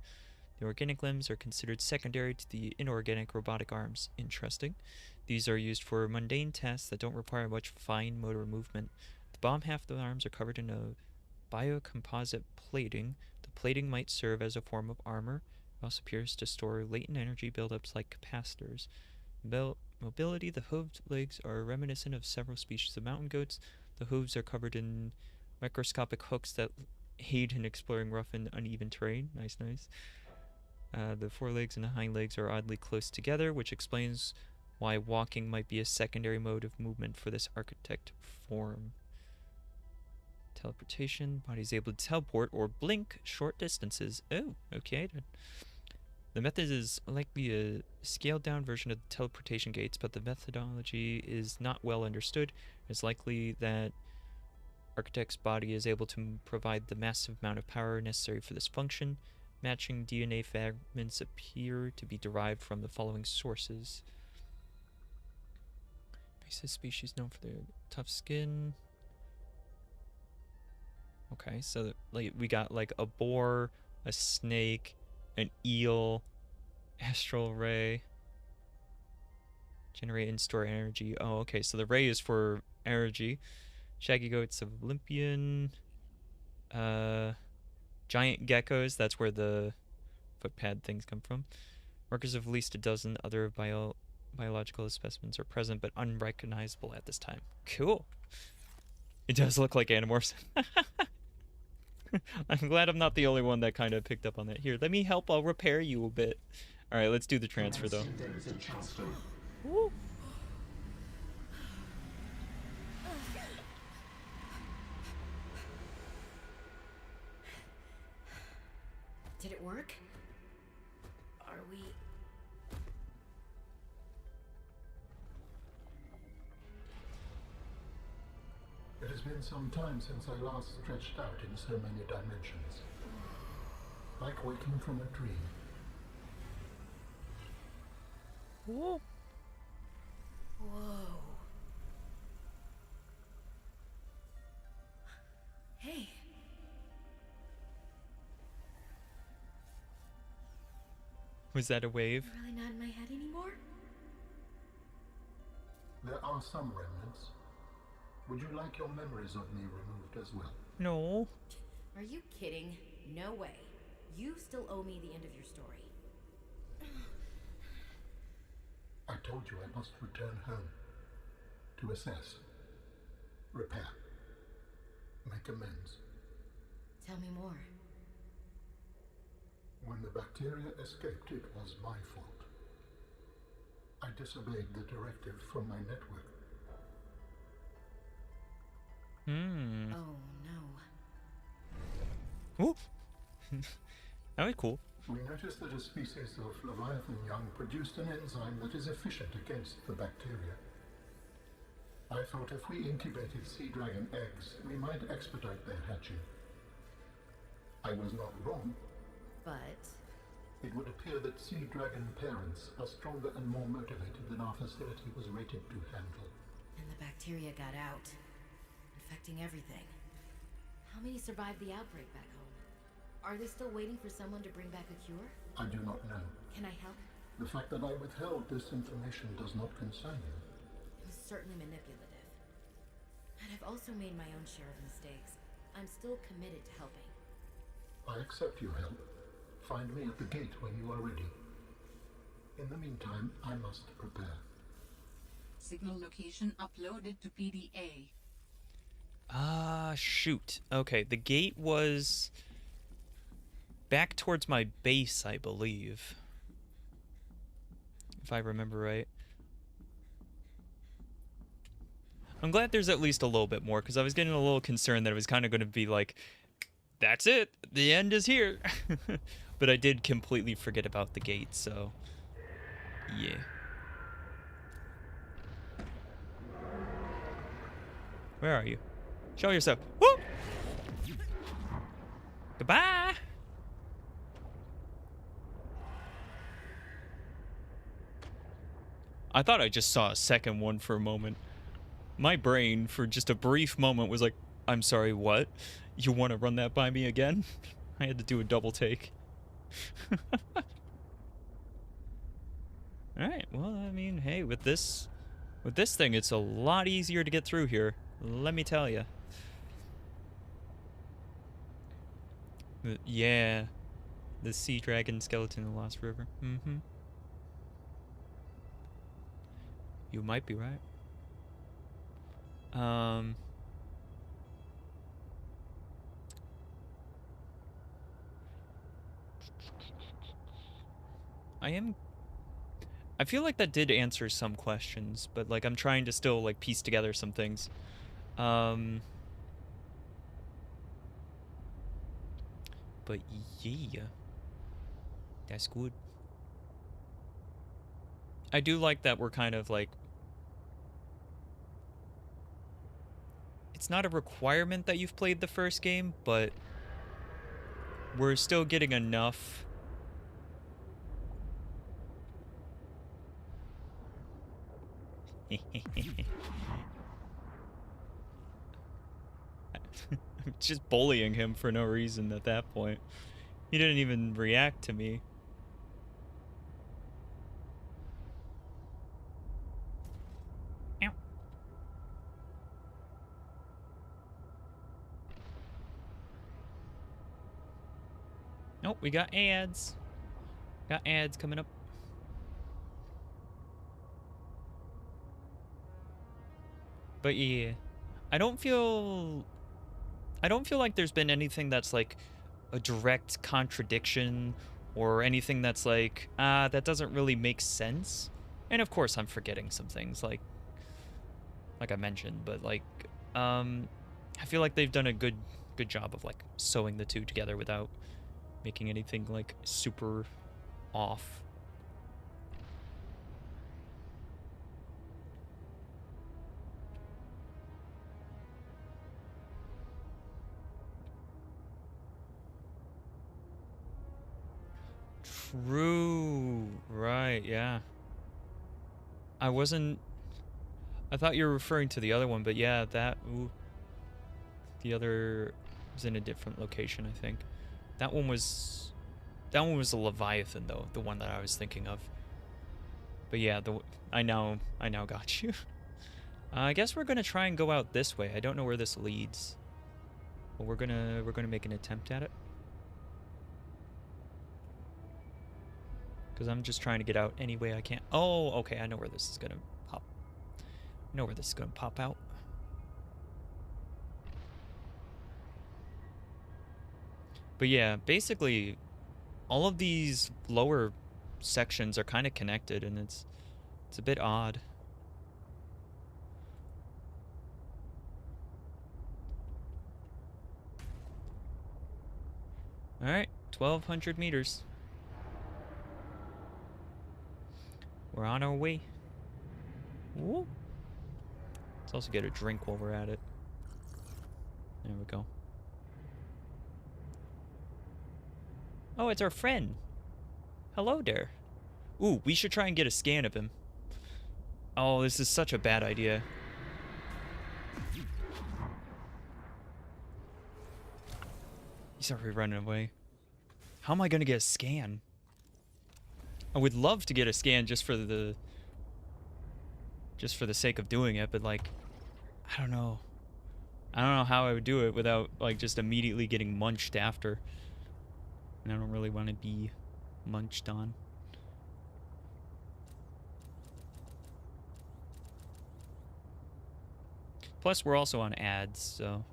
The organic limbs are considered secondary to the inorganic robotic arms. Interesting. These are used for mundane tasks that don't require much fine motor movement. The bottom half of the arms are covered in a biocomposite plating. The plating might serve as a form of armor. It also appears to store latent energy buildups like capacitors. Mobility. The hooved legs are reminiscent of several species of mountain goats. The hooves are covered in microscopic hooks that aid in exploring rough and uneven terrain. Nice, nice. The forelegs and the hind legs are oddly close together, which explains why walking might be a secondary mode of movement for this architect form. Teleportation. Body's able to teleport or blink short distances. Oh, okay. The method is likely a scaled-down version of the teleportation gates, but the methodology is not well understood. It's likely that Architect's body is able to provide the massive amount of power necessary for this function. Matching DNA fragments appear to be derived from the following sources. Basis species known for their tough skin. Okay, so like we got like a boar, a snake, an eel, astral ray. Generate and store energy. Oh, okay, so the ray is for energy. Shaggy goats of Olympian. Giant geckos, that's where the footpad things come from. Workers of at least a dozen other biological specimens are present, but unrecognizable at this time. Cool. It does look like Animorphs. I'm glad I'm not the only one that kind of picked up on that. Here, let me help. I'll repair you a bit. All right, let's do the transfer, though. Woo. Did it work? Are we... It has been some time since I last stretched out in so many dimensions. Like waking from a dream. Whoa. Whoa. Hey. Was that a wave? Really not in my head anymore? There are some remnants. Would you like your memories of me removed as well? No. Are you kidding? No way. You still owe me the end of your story. I told you I must return home. To assess. Repair. Make amends. Tell me more. When the bacteria escaped, it was my fault. I disobeyed the directive from my network. Oh no. Ooh. That was cool. We noticed that a species of Leviathan young produced an enzyme that is efficient against the bacteria. I thought if we incubated sea dragon eggs, we might expedite their hatching. I was not wrong. But... It would appear that sea dragon parents are stronger and more motivated than our facility was rated to handle. And the bacteria got out, infecting everything. How many survived the outbreak back home? Are they still waiting for someone to bring back a cure? I do not know. Can I help? The fact that I withheld this information does not concern you. It was certainly manipulative. And I've also made my own share of mistakes. I'm still committed to helping. I accept your help. Find me at the gate when you are ready. In the meantime, I must prepare. Signal location uploaded to PDA. Ah, shoot. Okay, the gate was back towards my base, I believe. If I remember right. I'm glad there's at least a little bit more, because I was getting a little concerned that it was kind of going to be like, that's it, the end is here. But I did completely forget about the gate, so yeah. Where are you? Show yourself. Woo! Goodbye! I thought I just saw a second one for a moment. My brain, for just a brief moment, was like, I'm sorry, what? You want to run that by me again? I had to do a double take. Alright, well, I mean, hey, with this thing, it's a lot easier to get through here. Let me tell you. Yeah. The sea dragon skeleton in the Lost River. Mm-hmm. You might be right. I feel like that did answer some questions, but like I'm trying to still like piece together some things. But yeah. That's good. I do like that we're kind of like, it's not a requirement that you've played the first game, but we're still getting enough. I'm just bullying him for no reason at that point. He didn't even react to me. Ow. Nope, we got ads. Got ads coming up. But yeah, I don't feel like there's been anything that's like a direct contradiction or anything that's like, that doesn't really make sense. And of course I'm forgetting some things like I mentioned, but like I feel like they've done a good job of like sewing the two together without making anything like super off. True. Right, yeah. I thought you were referring to the other one, but yeah, the other was in a different location, I think. That one was a Leviathan though, the one that I was thinking of. But yeah, I now got you. I guess we're gonna try and go out this way. I don't know where this leads, but we're gonna make an attempt at it. Because I'm just trying to get out any way I can. Oh, okay, I know where this is gonna pop. I know where this is gonna pop out. But yeah, basically, all of these lower sections are kind of connected, and it's a bit odd. All right, 1,200 meters. We're on our way. Woo. Let's also get a drink while we're at it. There we go. Oh, it's our friend. Hello there. Ooh, we should try and get a scan of him. Oh, this is such a bad idea. He's already running away. How am I gonna get a scan? I would love to get a scan just for the sake of doing it, but like, I don't know. I don't know how I would do it without like just immediately getting munched after. And I don't really want to be munched on. Plus, we're also on ads, so.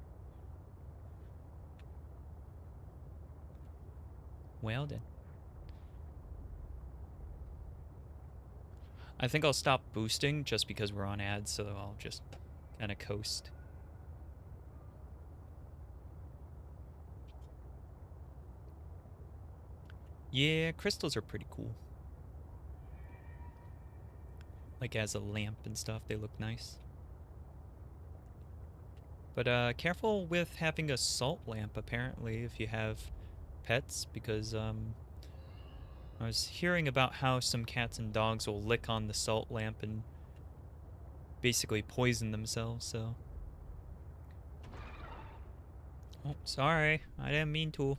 Well then. I think I'll stop boosting just because we're on ads, so I'll just kind of coast. Yeah, crystals are pretty cool. Like as a lamp and stuff, they look nice. But careful with having a salt lamp, apparently, if you have pets, because I was hearing about how some cats and dogs will lick on the salt lamp and basically poison themselves, so. Oh, sorry. I didn't mean to.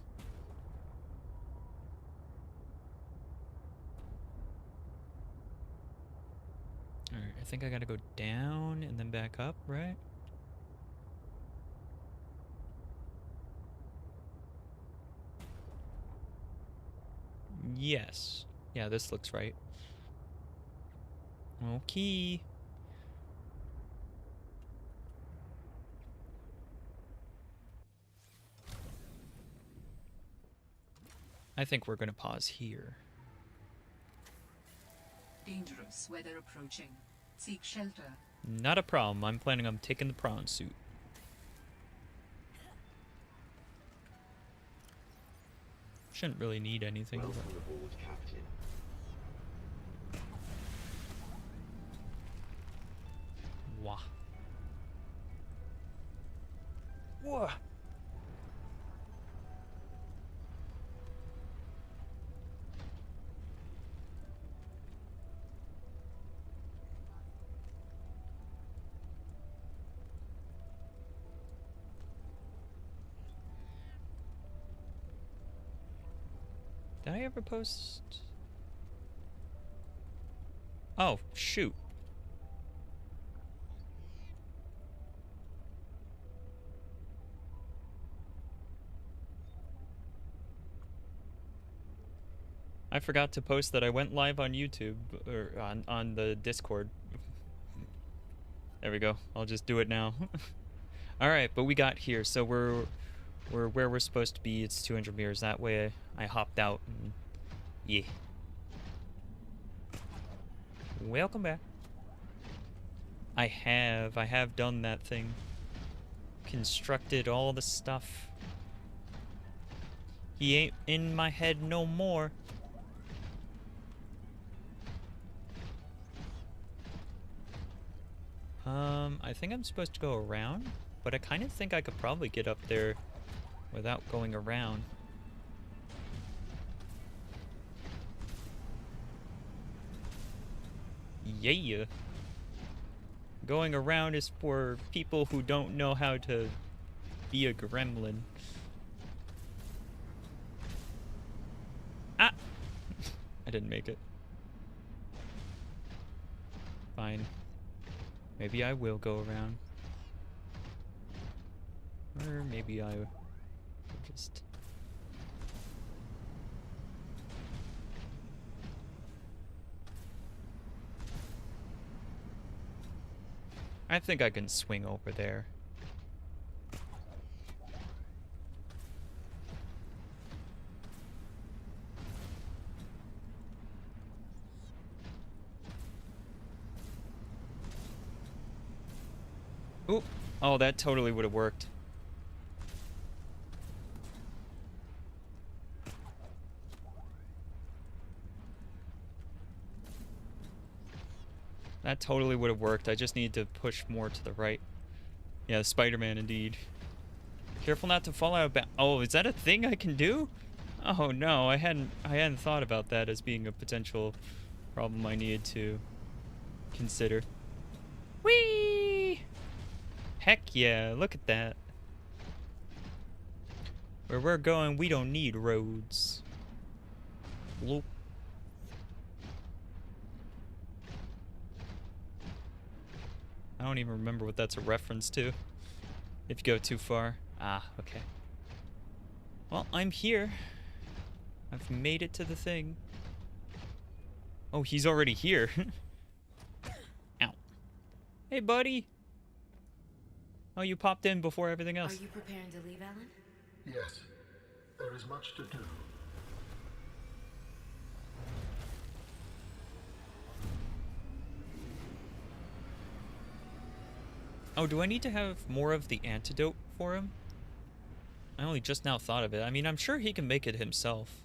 Alright, I think I gotta go down and then back up, right? Yes. Yeah, this looks right. Okay. I think we're gonna pause here. Dangerous weather approaching. Seek shelter. Not a problem. I'm planning on taking the prawn suit. Shouldn't really need anything. Welcome aboard, Captain. Whoa. Did I ever post? Oh, shoot. I forgot to post that I went live on YouTube, or on the Discord. There we go. I'll just do it now. Alright, but we got here, so we're where we're supposed to be. It's 200 meters that way. I hopped out and yeah. Welcome back. I have done that thing. Constructed all the stuff. He ain't in my head no more. I think I'm supposed to go around, but I kind of think I could probably get up there without going around. Yeah. Going around is for people who don't know how to be a gremlin. Ah! I didn't make it. Fine. Maybe I will go around. Or maybe I will just... I think I can swing over there. Oop. Oh, that totally would have worked. That totally would have worked. I just need to push more to the right. Yeah, Spider-Man indeed. Careful not to fall out of oh, is that a thing I can do? Oh no, I hadn't thought about that as being a potential problem I needed to consider. Whee! Heck yeah, look at that. Where we're going, we don't need roads. Bloop. I don't even remember what that's a reference to. If you go too far. Ah, okay. Well, I'm here. I've made it to the thing. Oh, he's already here. Ow. Hey, buddy. Oh, you popped in before everything else. Are you preparing to leave, Alan? Yes, there is much to do. Oh, do I need to have more of the antidote for him? I only just now thought of it. I mean, I'm sure he can make it himself.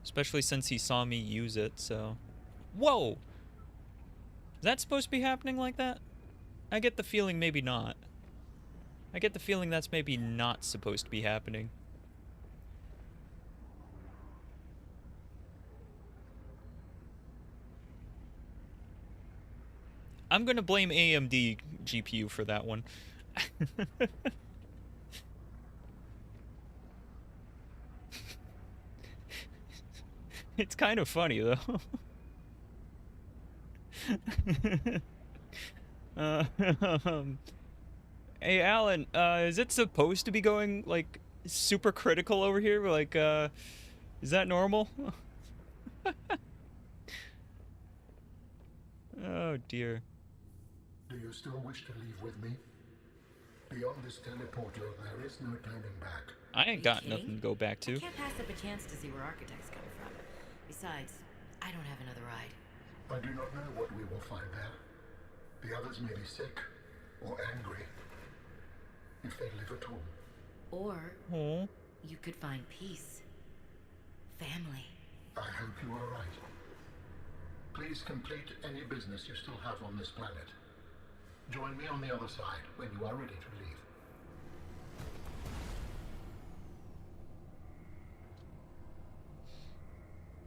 Especially since he saw me use it, so... Whoa! Is that supposed to be happening like that? I get the feeling maybe not. I get the feeling that's maybe not supposed to be happening. I'm gonna blame AMD GPU for that one. It's kind of funny though. Hey Alan, is it supposed to be going like super critical over here? Like, is that normal? Oh dear. Do you still wish to leave with me? Beyond this teleporter, there is no turning back. I ain't got kidding? nothing to go back to. I can't pass up a chance to see where Architect's coming from. Besides, I don't have another ride. I do not know what we will find there. The others may be sick or angry, if they live at all. Or Oh. you could find peace. Family. I hope you are right. Please complete any business you still have on this planet. Join me on the other side when you are ready to leave.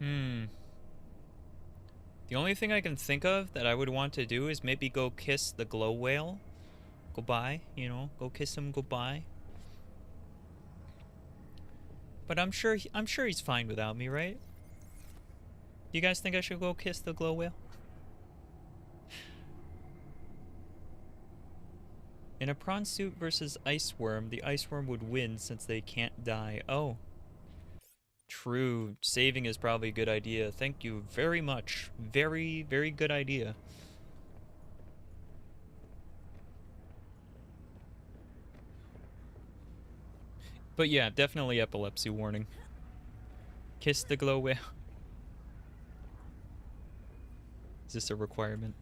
Hmm. The only thing I can think of that I would want to do is maybe go kiss the glow whale. Goodbye, you know, go kiss him goodbye. But I'm sure he's fine without me, right? You guys think I should go kiss the glow whale? In a prawn suit versus ice worm, the ice worm would win since they can't die. Oh. True. Saving is probably a good idea. Thank you very much. Very, very good idea. But yeah, definitely epilepsy warning. Kiss the glow whale. Is this a requirement?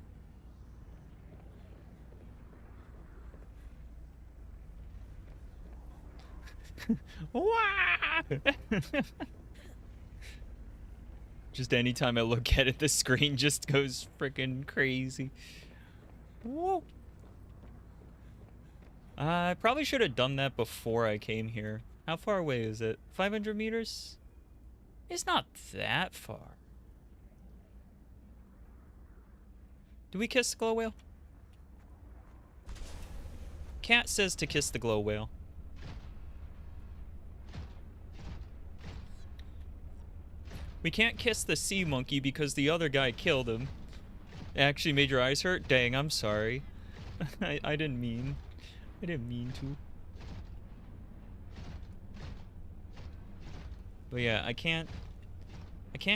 Just anytime I look at it, the screen just goes freaking crazy. Whoa. I probably should have done that before I came here. How far away is it? 500 meters? It's not that far. Do we kiss the glow whale? Cat says to kiss the glow whale. We can't kiss the sea monkey because the other guy killed him. It actually made your eyes hurt? Dang, I'm sorry. I didn't mean. I didn't mean to. But yeah, I can't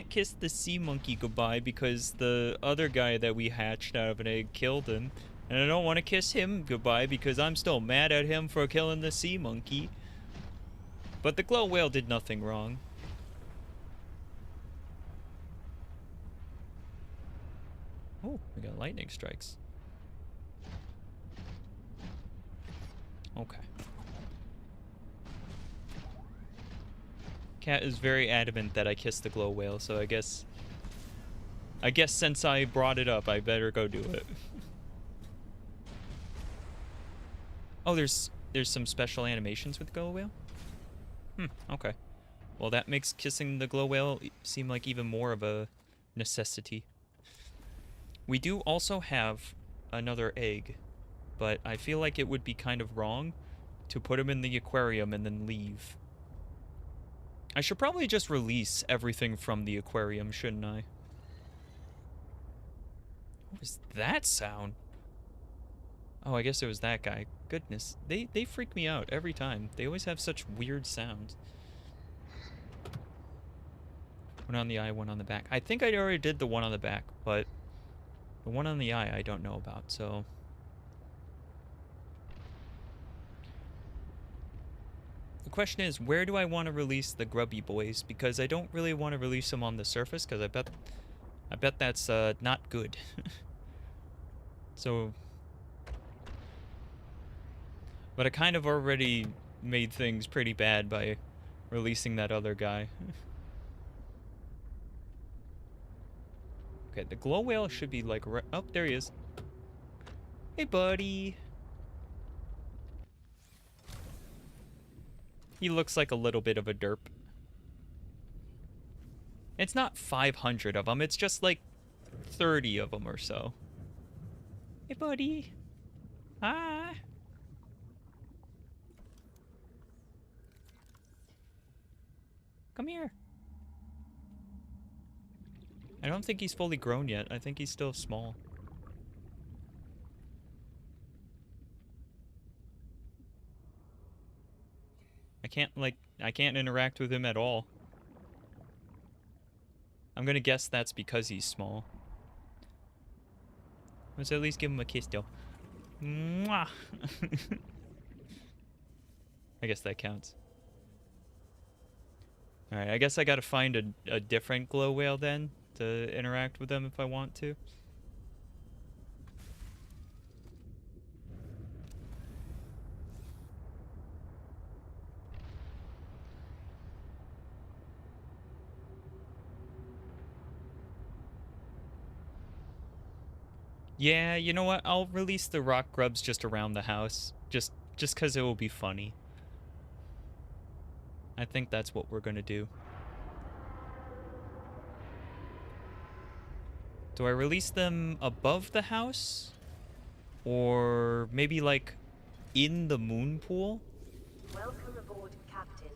kiss the sea monkey goodbye because the other guy that we hatched out of an egg killed him. And I don't want to kiss him goodbye because I'm still mad at him for killing the sea monkey. But the glow whale did nothing wrong. Oh, we got lightning strikes. Okay. Cat is very adamant that I kiss the glow whale, so I guess since I brought it up, I better go do it. Oh, there's some special animations with the glow whale? Okay. Well, that makes kissing the glow whale seem like even more of a necessity. We do also have another egg, but I feel like it would be kind of wrong to put him in the aquarium and then leave. I should probably just release everything from the aquarium, shouldn't I? What was that sound? Oh, I guess it was that guy. Goodness, they freak me out every time. They always have such weird sounds. One on the eye, one on the back. I think I already did the one on the back, but the one on the eye I don't know about, so... The question is, where do I want to release the grubby boys? Because I don't really want to release them on the surface, because I bet that's not good. So... But I kind of already made things pretty bad by releasing that other guy. Okay, the glow whale should be like right... Oh, there he is. Hey, buddy. He looks like a little bit of a derp. It's not 500 of them, it's just like 30 of them or so. Hey, buddy. Hi. Come here. I don't think he's fully grown yet. I think he's still small. I can't interact with him at all. I'm gonna guess that's because he's small. Let's at least give him a kiss, though. Mwah! I guess that counts. Alright, I guess I gotta find a different glow whale then to interact with them if I want to. Yeah, you know what? I'll release the rock grubs just around the house. Just because it will be funny. I think that's what we're gonna do. Do I release them above the house? Or maybe like in the moon pool? Welcome aboard, Captain.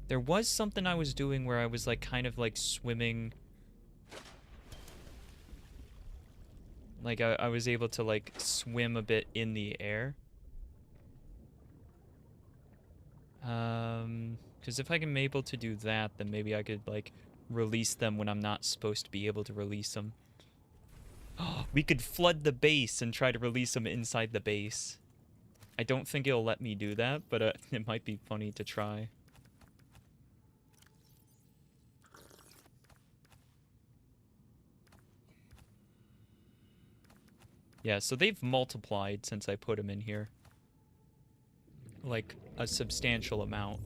There was something I was doing where I was like kind of like swimming. Like I was able to like swim a bit in the air. Because if I am able to do that, then maybe I could like release them when I'm not supposed to be able to release them. We could flood the base and try to release them inside the base. I don't think it'll let me do that, but it might be funny to try. Yeah, so they've multiplied since I put them in here. Like, a substantial amount.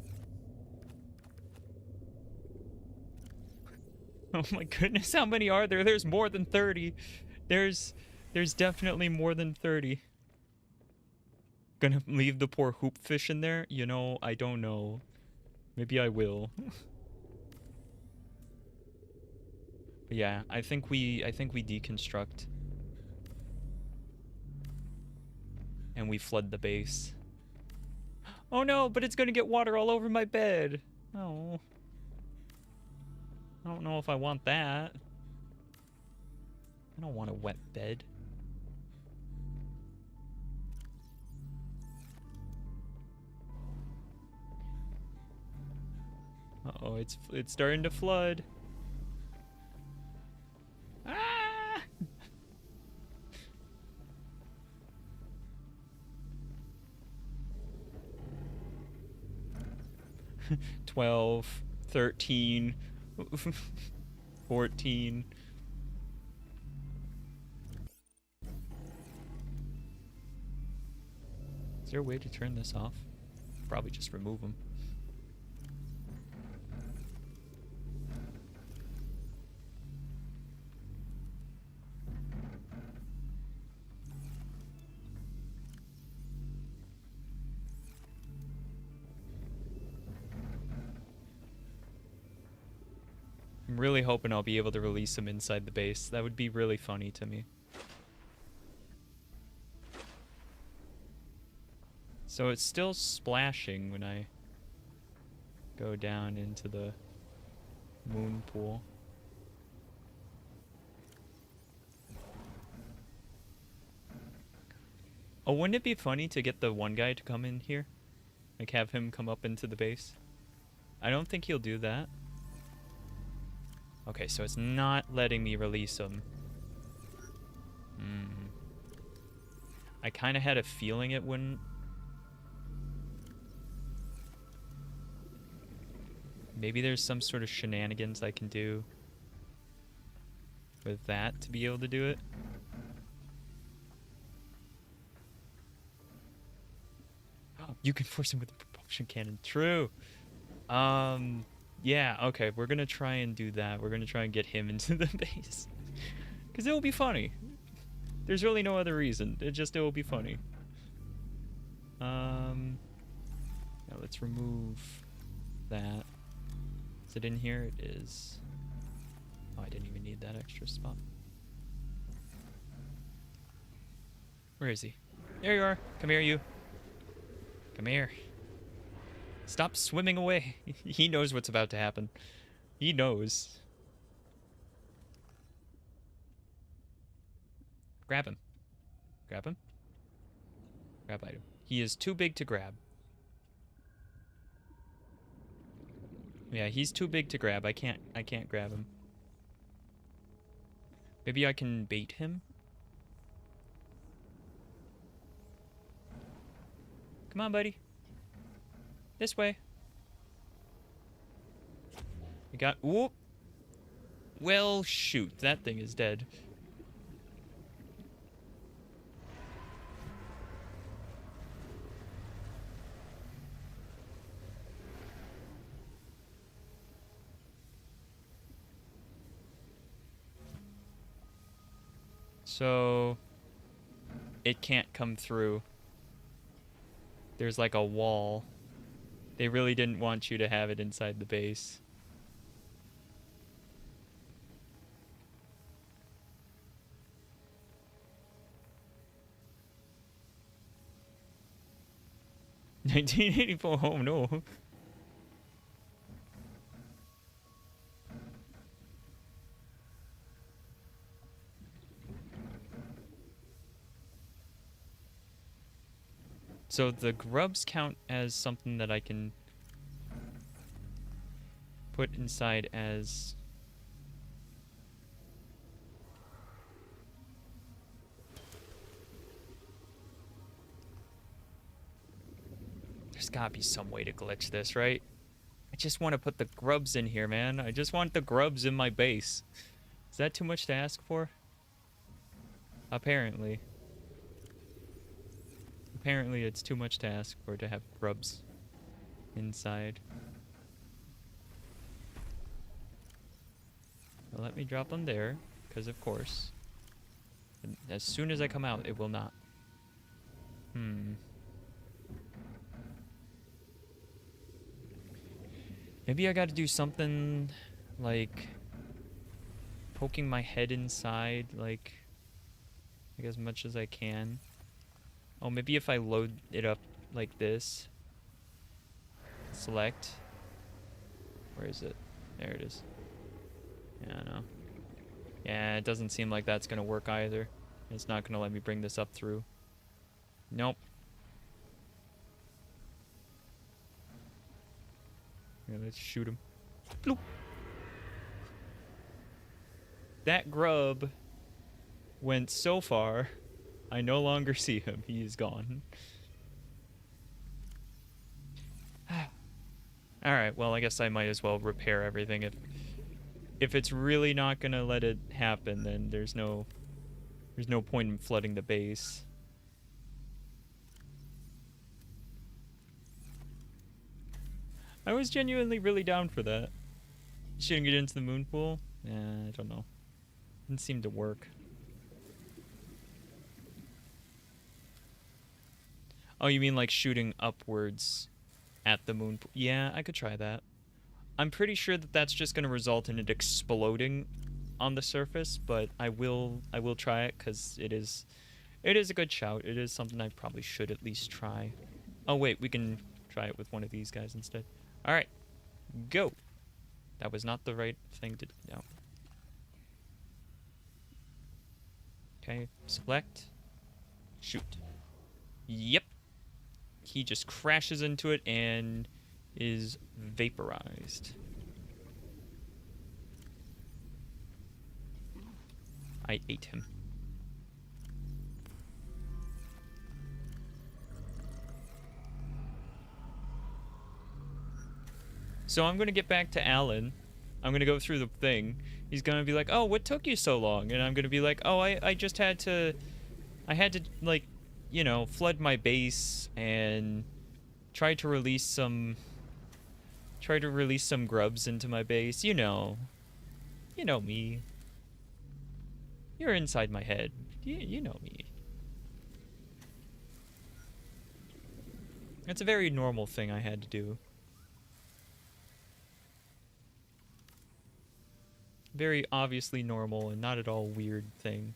Oh my goodness, how many are there? There's more than 30. There's definitely more than 30. Gonna leave the poor hoop fish in there? You know, I don't know. Maybe I will. But yeah, I think we deconstruct. And we flood the base. Oh no, but it's gonna get water all over my bed. Oh. I don't know if I want that. I don't want a wet bed. Uh-oh, it's starting to flood. Ah! 12, 13, 14. Is there a way to turn this off? Probably just remove them. I'm really hoping I'll be able to release them inside the base. That would be really funny to me. So it's still splashing when I go down into the moon pool. Oh, wouldn't it be funny to get the one guy to come in here? Like have him come up into the base? I don't think he'll do that. Okay, so it's not letting me release him. I kind of had a feeling it wouldn't. Maybe there's some sort of shenanigans I can do with that to be able to do it. You can force him with a propulsion cannon. True. Yeah, okay, we're gonna try and do that. We're gonna try and get him into the base. Because it will be funny. There's really no other reason. It will be funny. Now let's remove that. Is it in here? It is. Oh, I didn't even need that extra spot. Where is he? There you are. Come here, you. Come here. Stop swimming away. He knows what's about to happen. He knows. Grab him. Grab him. Grab item. He is too big to grab. Yeah, he's too big to grab. I can't grab him. Maybe I can bait him? Come on, buddy. This way. We got... Whoop! Well, shoot. That thing is dead. So... It can't come through. There's like a wall. They really didn't want you to have it inside the base. 1984. Oh no. So the grubs count as something that I can put inside as... There's gotta be some way to glitch this, right? I just want to put the grubs in here, man. I just want the grubs in my base. Is that too much to ask for? Apparently. Apparently it's too much to ask for to have grubs inside. Well, let me drop them there, because of course. And as soon as I come out, it will not. Maybe I gotta do something like poking my head inside, like as much as I can. Oh, maybe if I load it up like this. Select. Where is it? There it is. Yeah, no. Yeah, it doesn't seem like that's gonna work either. It's not gonna let me bring this up through. Nope. Yeah, let's shoot him. Bloop. That grub went so far, I no longer see him. He is gone. Alright, well, I guess I might as well repair everything. If it's really not gonna let it happen, then there's no point in flooding the base. I was genuinely really down for that. Shouldn't get into the moon pool? I don't know. Didn't seem to work. Oh, you mean like shooting upwards at the moon pool? Yeah, I could try that. I'm pretty sure that that's just going to result in it exploding on the surface, but I will try it because it is a good shout. It is something I probably should at least try. Oh wait, we can try it with one of these guys instead. All right, go. That was not the right thing to do. No. Okay, select, shoot. Yep. He just crashes into it and is vaporized. I ate him. So I'm gonna get back to Alan. I'm gonna go through the thing. He's gonna be like, "Oh, what took you so long?" And I'm gonna be like, "Oh, I just had to, like, you know, flood my base and try to release some grubs into my base. You know me. You're inside my head. You know me. It's a very normal thing I had to do. Very obviously normal and not at all weird thing.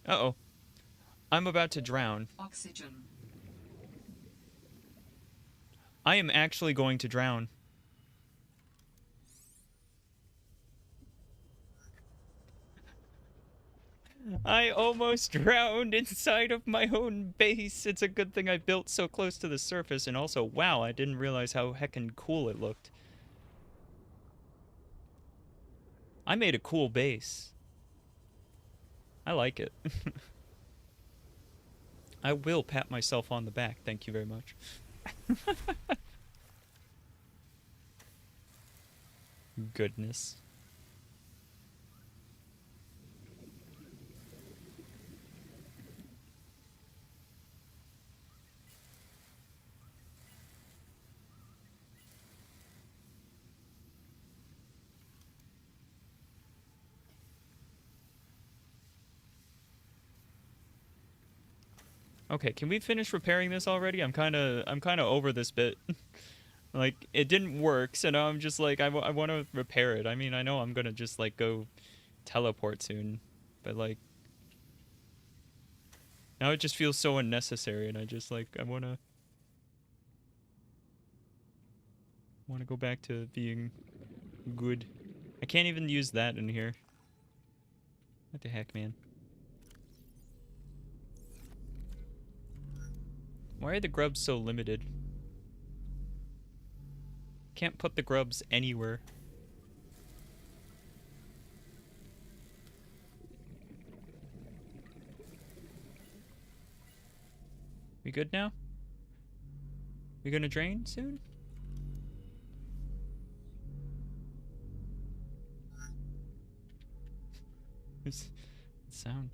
Uh-oh. I'm about to drown. Oxygen. I am actually going to drown. I almost drowned inside of my own base. It's a good thing I built so close to the surface, and also, wow, I didn't realize how heckin' cool it looked. I made a cool base. I like it. I will pat myself on the back. Thank you very much. Goodness. Okay, can we finish repairing this already? I'm kind of over this bit. Like, it didn't work, so now I'm just like, I want to repair it. I mean, I know I'm gonna just, like, go teleport soon, but, like, now it just feels so unnecessary, and I just, like, I want to go back to being good. I can't even use that in here. What the heck, man? Why are the grubs so limited? Can't put the grubs anywhere. We good now? We gonna drain soon? What's the sound?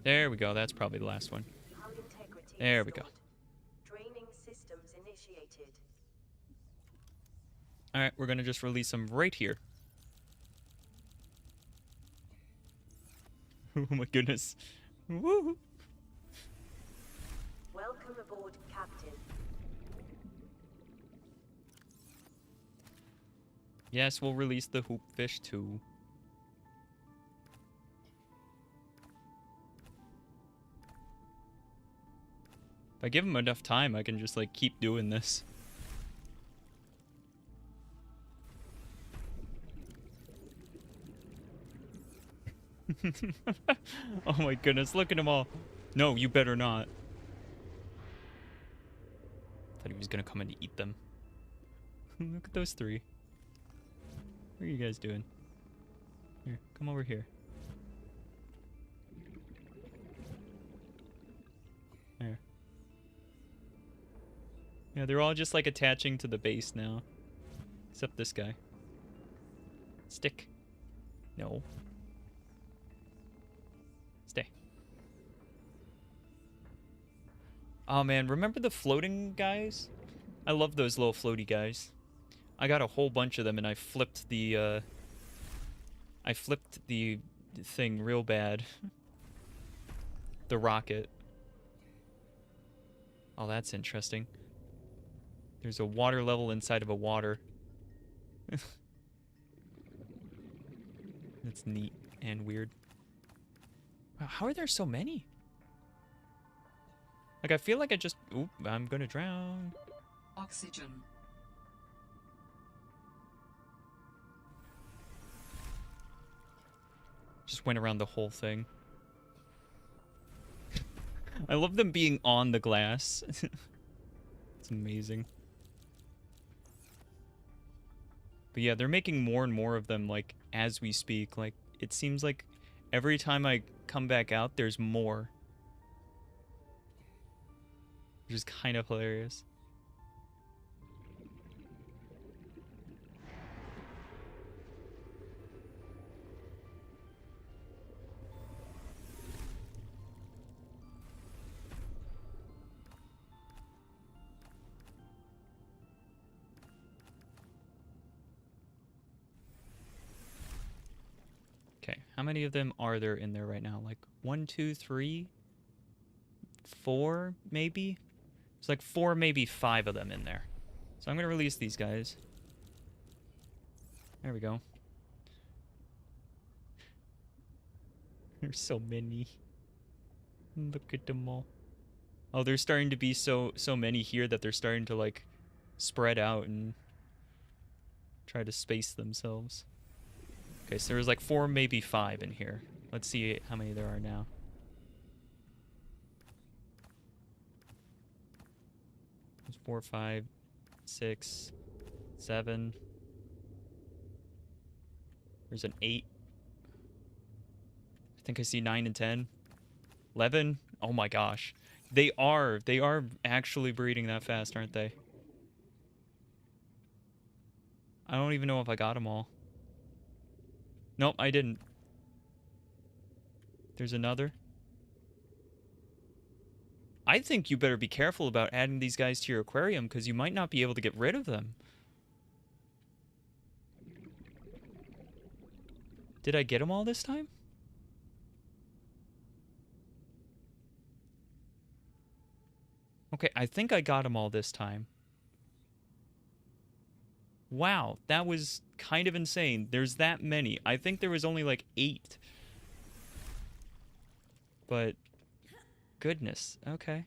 There we go. That's probably the last one. Hull integrity There we go. restored. Draining systems initiated. All right, we're gonna just release them right here. Oh my goodness. Woo! Welcome aboard, Captain. Yes, we'll release the hoopfish too. If I give him enough time, I can just, like, keep doing this. Oh my goodness, look at them all. No, you better not. Thought he was gonna come and eat them. Look at those three. What are you guys doing? Here, come over here. There. Yeah, they're all just, like, attaching to the base now. Except this guy. Stick. No. Stay. Oh man, remember the floating guys? I love those little floaty guys. I got a whole bunch of them and I flipped the thing real bad. The rocket. Oh, that's interesting. There's a water level inside of a water. That's neat and weird. Wow, how are there so many? Like, I feel like I just... Oop, I'm gonna drown. Oxygen. Just went around the whole thing. I love them being on the glass. It's amazing. But yeah, they're making more and more of them, like, as we speak. Like, it seems like every time I come back out, there's more. Which is kind of hilarious. Okay, how many of them are there in there right now? Like 1, 2, 3, 4, maybe? It's like 4, maybe 5 of them in there. So I'm gonna release these guys. There we go. There's so many. Look at them all. Oh, there's starting to be so many here that they're starting to, like, spread out and try to space themselves. Okay, so there's like 4, maybe 5 in here. Let's see how many there are now. There's 4, 5, 6, 7. There's an 8. I think I see 9 and 10. 11. Oh my gosh. They are actually breeding that fast, aren't they? I don't even know if I got them all. Nope, I didn't. There's another. I think you better be careful about adding these guys to your aquarium because you might not be able to get rid of them. Did I get them all this time? Okay, I think I got them all this time. Wow, that was kind of insane. There's that many. I think there was only like 8. But, goodness, okay.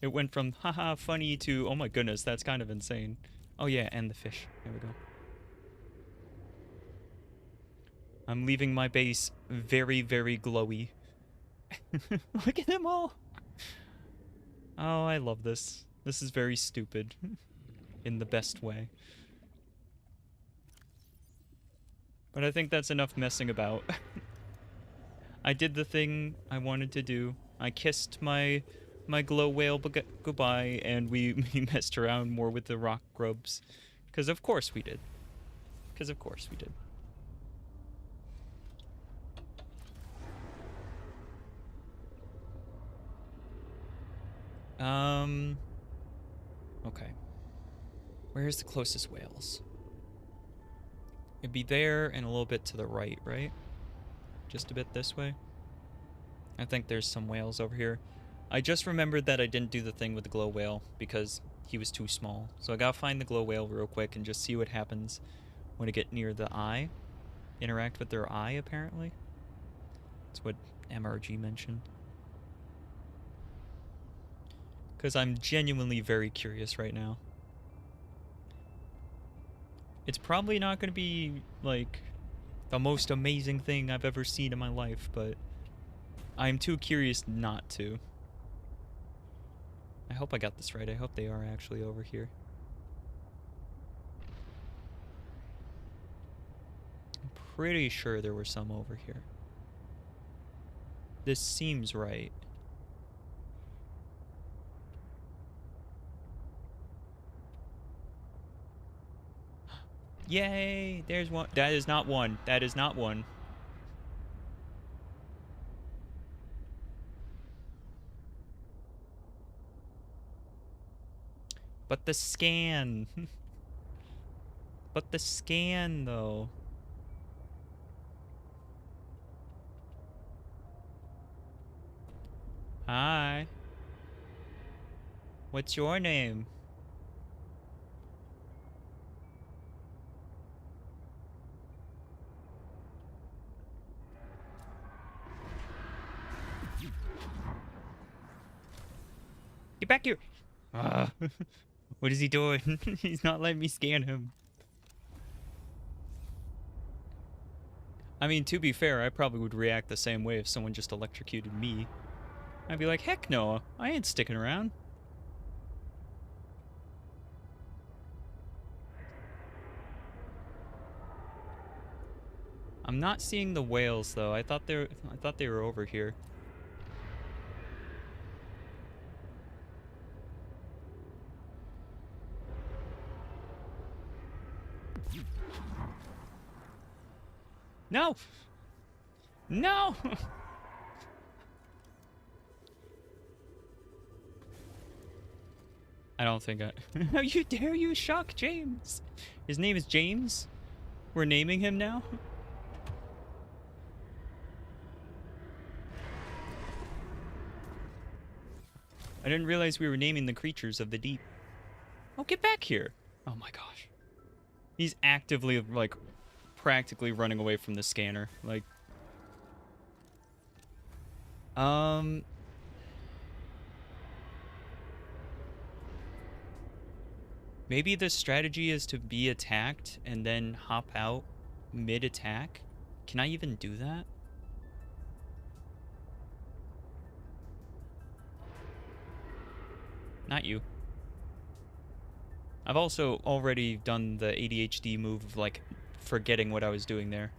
It went from haha funny to oh my goodness, that's kind of insane. Oh yeah, and the fish. There we go. I'm leaving my base very, very glowy. Look at them all. Oh, I love this. This is very stupid. In the best way. But I think that's enough messing about. I did the thing I wanted to do. I kissed my glow whale goodbye, and we messed around more with the rock grubs. Because of course we did. Because of course we did. Okay. Where's the closest whales? It'd be there and a little bit to the right, right? Just a bit this way. I think there's some whales over here. I just remembered that I didn't do the thing with the glow whale because he was too small. So I gotta find the glow whale real quick and just see what happens when I get near the eye. Interact with their eye, apparently. That's what MRG mentioned. Because I'm genuinely very curious right now. It's probably not going to be, like, the most amazing thing I've ever seen in my life, but I'm too curious not to. I hope I got this right. I hope they are actually over here. I'm pretty sure there were some over here. This seems right. Yay! There's one. That is not one. That is not one. But the scan. But the scan, though. Hi. What's your name? Get back here! What is he doing? He's not letting me scan him. I mean, to be fair, I probably would react the same way if someone just electrocuted me. I'd be like, heck no, I ain't sticking around. I'm not seeing the whales though. I thought they were over here. No! No! I don't think I... How you dare you shock James? His name is James? We're naming him now? I didn't realize we were naming the creatures of the deep. Oh, get back here! Oh my gosh. He's actively, like, practically running away from the scanner. Like... Maybe the strategy is to be attacked and then hop out mid-attack? Can I even do that? Not you. I've also already done the ADHD move of, like, forgetting what I was doing there.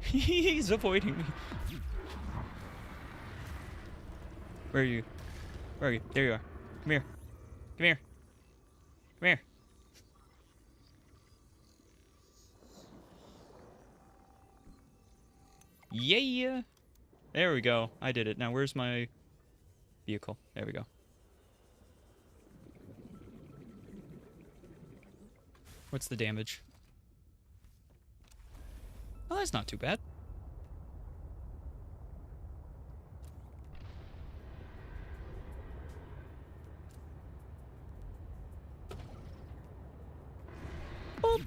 He's avoiding me. Where are you? Where are you? There you are. Come here. Come here. Come here. Yeah. There we go. I did it. Now where's my vehicle? There we go. What's the damage? Oh, that's not too bad. Boop.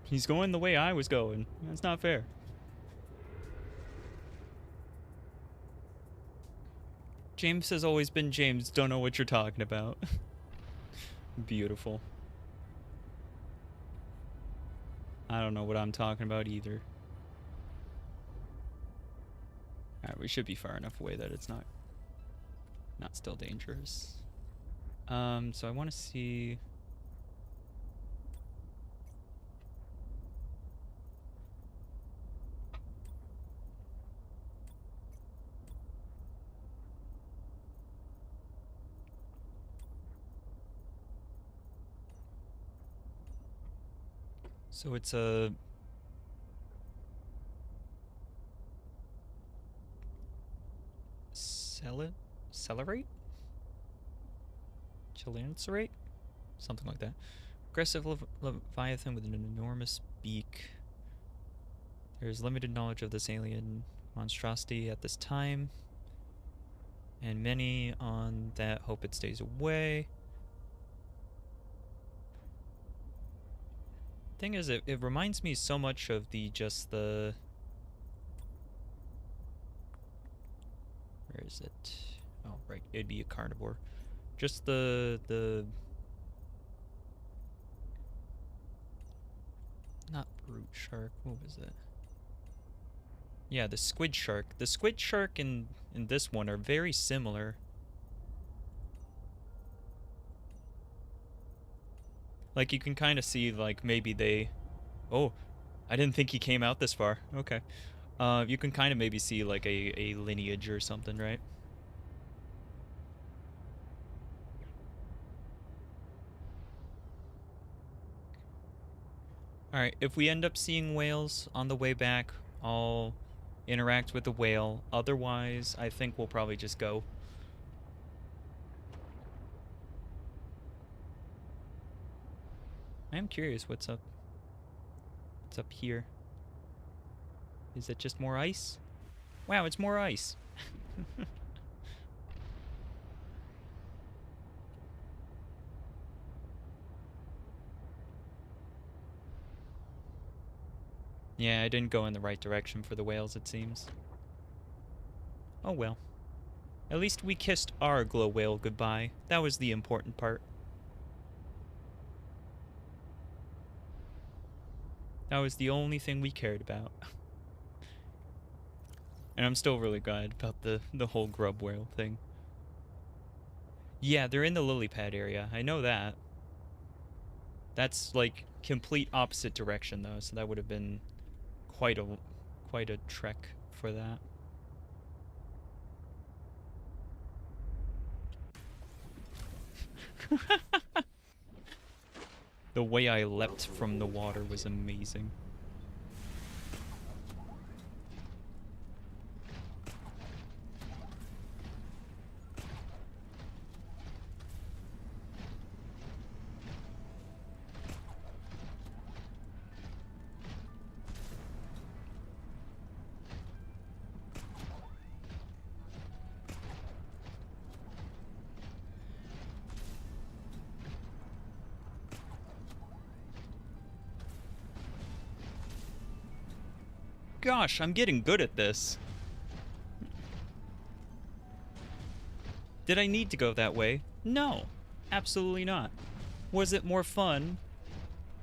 He's going the way I was going. That's not fair. James has always been James. Don't know what you're talking about. Beautiful. I don't know what I'm talking about either. Alright, we should be far enough away that it's not still dangerous. So I want to see... So it's a... Celerate? Chilancerate? Something like that. Aggressive Leviathan with an enormous beak. There's limited knowledge of this alien monstrosity at this time, and many on that hope it stays away. Thing is, it reminds me so much of the where is it? Oh, right, it'd be a carnivore. Just the not brute shark. What was it? Yeah, the squid shark. The squid shark in this one are very similar. Like, you can kind of see, like, maybe they... Oh, I didn't think he came out this far. Okay. You can kind of maybe see, like, a lineage or something, right? Alright, if we end up seeing whales on the way back, I'll interact with the whale. Otherwise, I think we'll probably just go. I am curious what's up. What's up here? Is it just more ice? Wow, it's more ice. Yeah, I didn't go in the right direction for the whales, it seems. Oh well. At least we kissed our glow whale goodbye. That was the important part. That was the only thing we cared about. And I'm still really glad about the whole grub whale thing. Yeah, they're in the lily pad area. I know that. That's like complete opposite direction though, so that would have been quite a trek for that. The way I leapt from the water was amazing. Gosh, I'm getting good at this. Did I need to go that way? No, absolutely not. Was it more fun?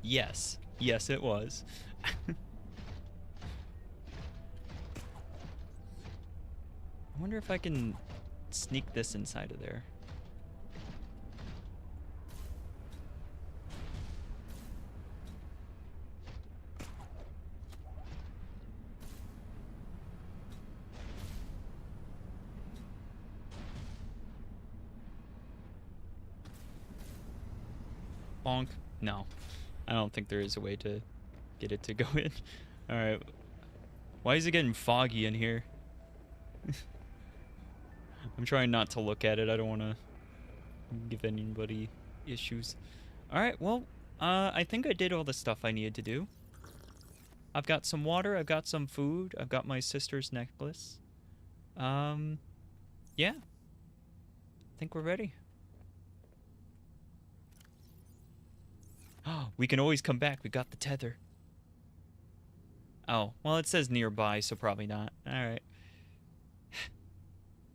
Yes. Yes, it was. I wonder if I can sneak this inside of there. Bonk. No. I don't think there is a way to get it to go in. Alright. Why is it getting foggy in here? I'm trying not to look at it. I don't want to give anybody issues. Alright, well, I think I did all the stuff I needed to do. I've got some water, I've got some food, I've got my sister's necklace. Yeah. I think we're ready. Oh, we can always come back. We got the tether. Oh, well, it says nearby, so probably not. Alright.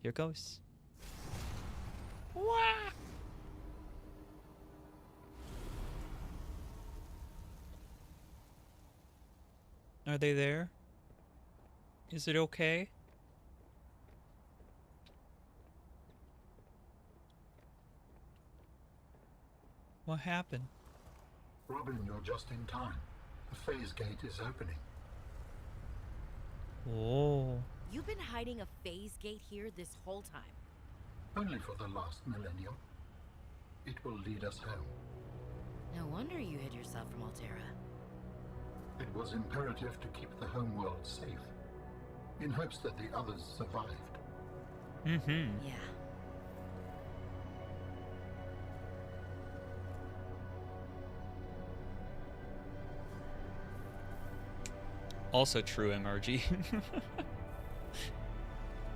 Here goes. Wah! Are they there? Is it okay? What happened? Robin, you're just in time. The phase gate is opening. Oh. You've been hiding a phase gate here this whole time. Only for the last millennium. It will lead us home. No wonder you hid yourself from Altera. It was imperative to keep the homeworld safe, in hopes that the others survived. Mm-hmm. Yeah. Also true, MRG.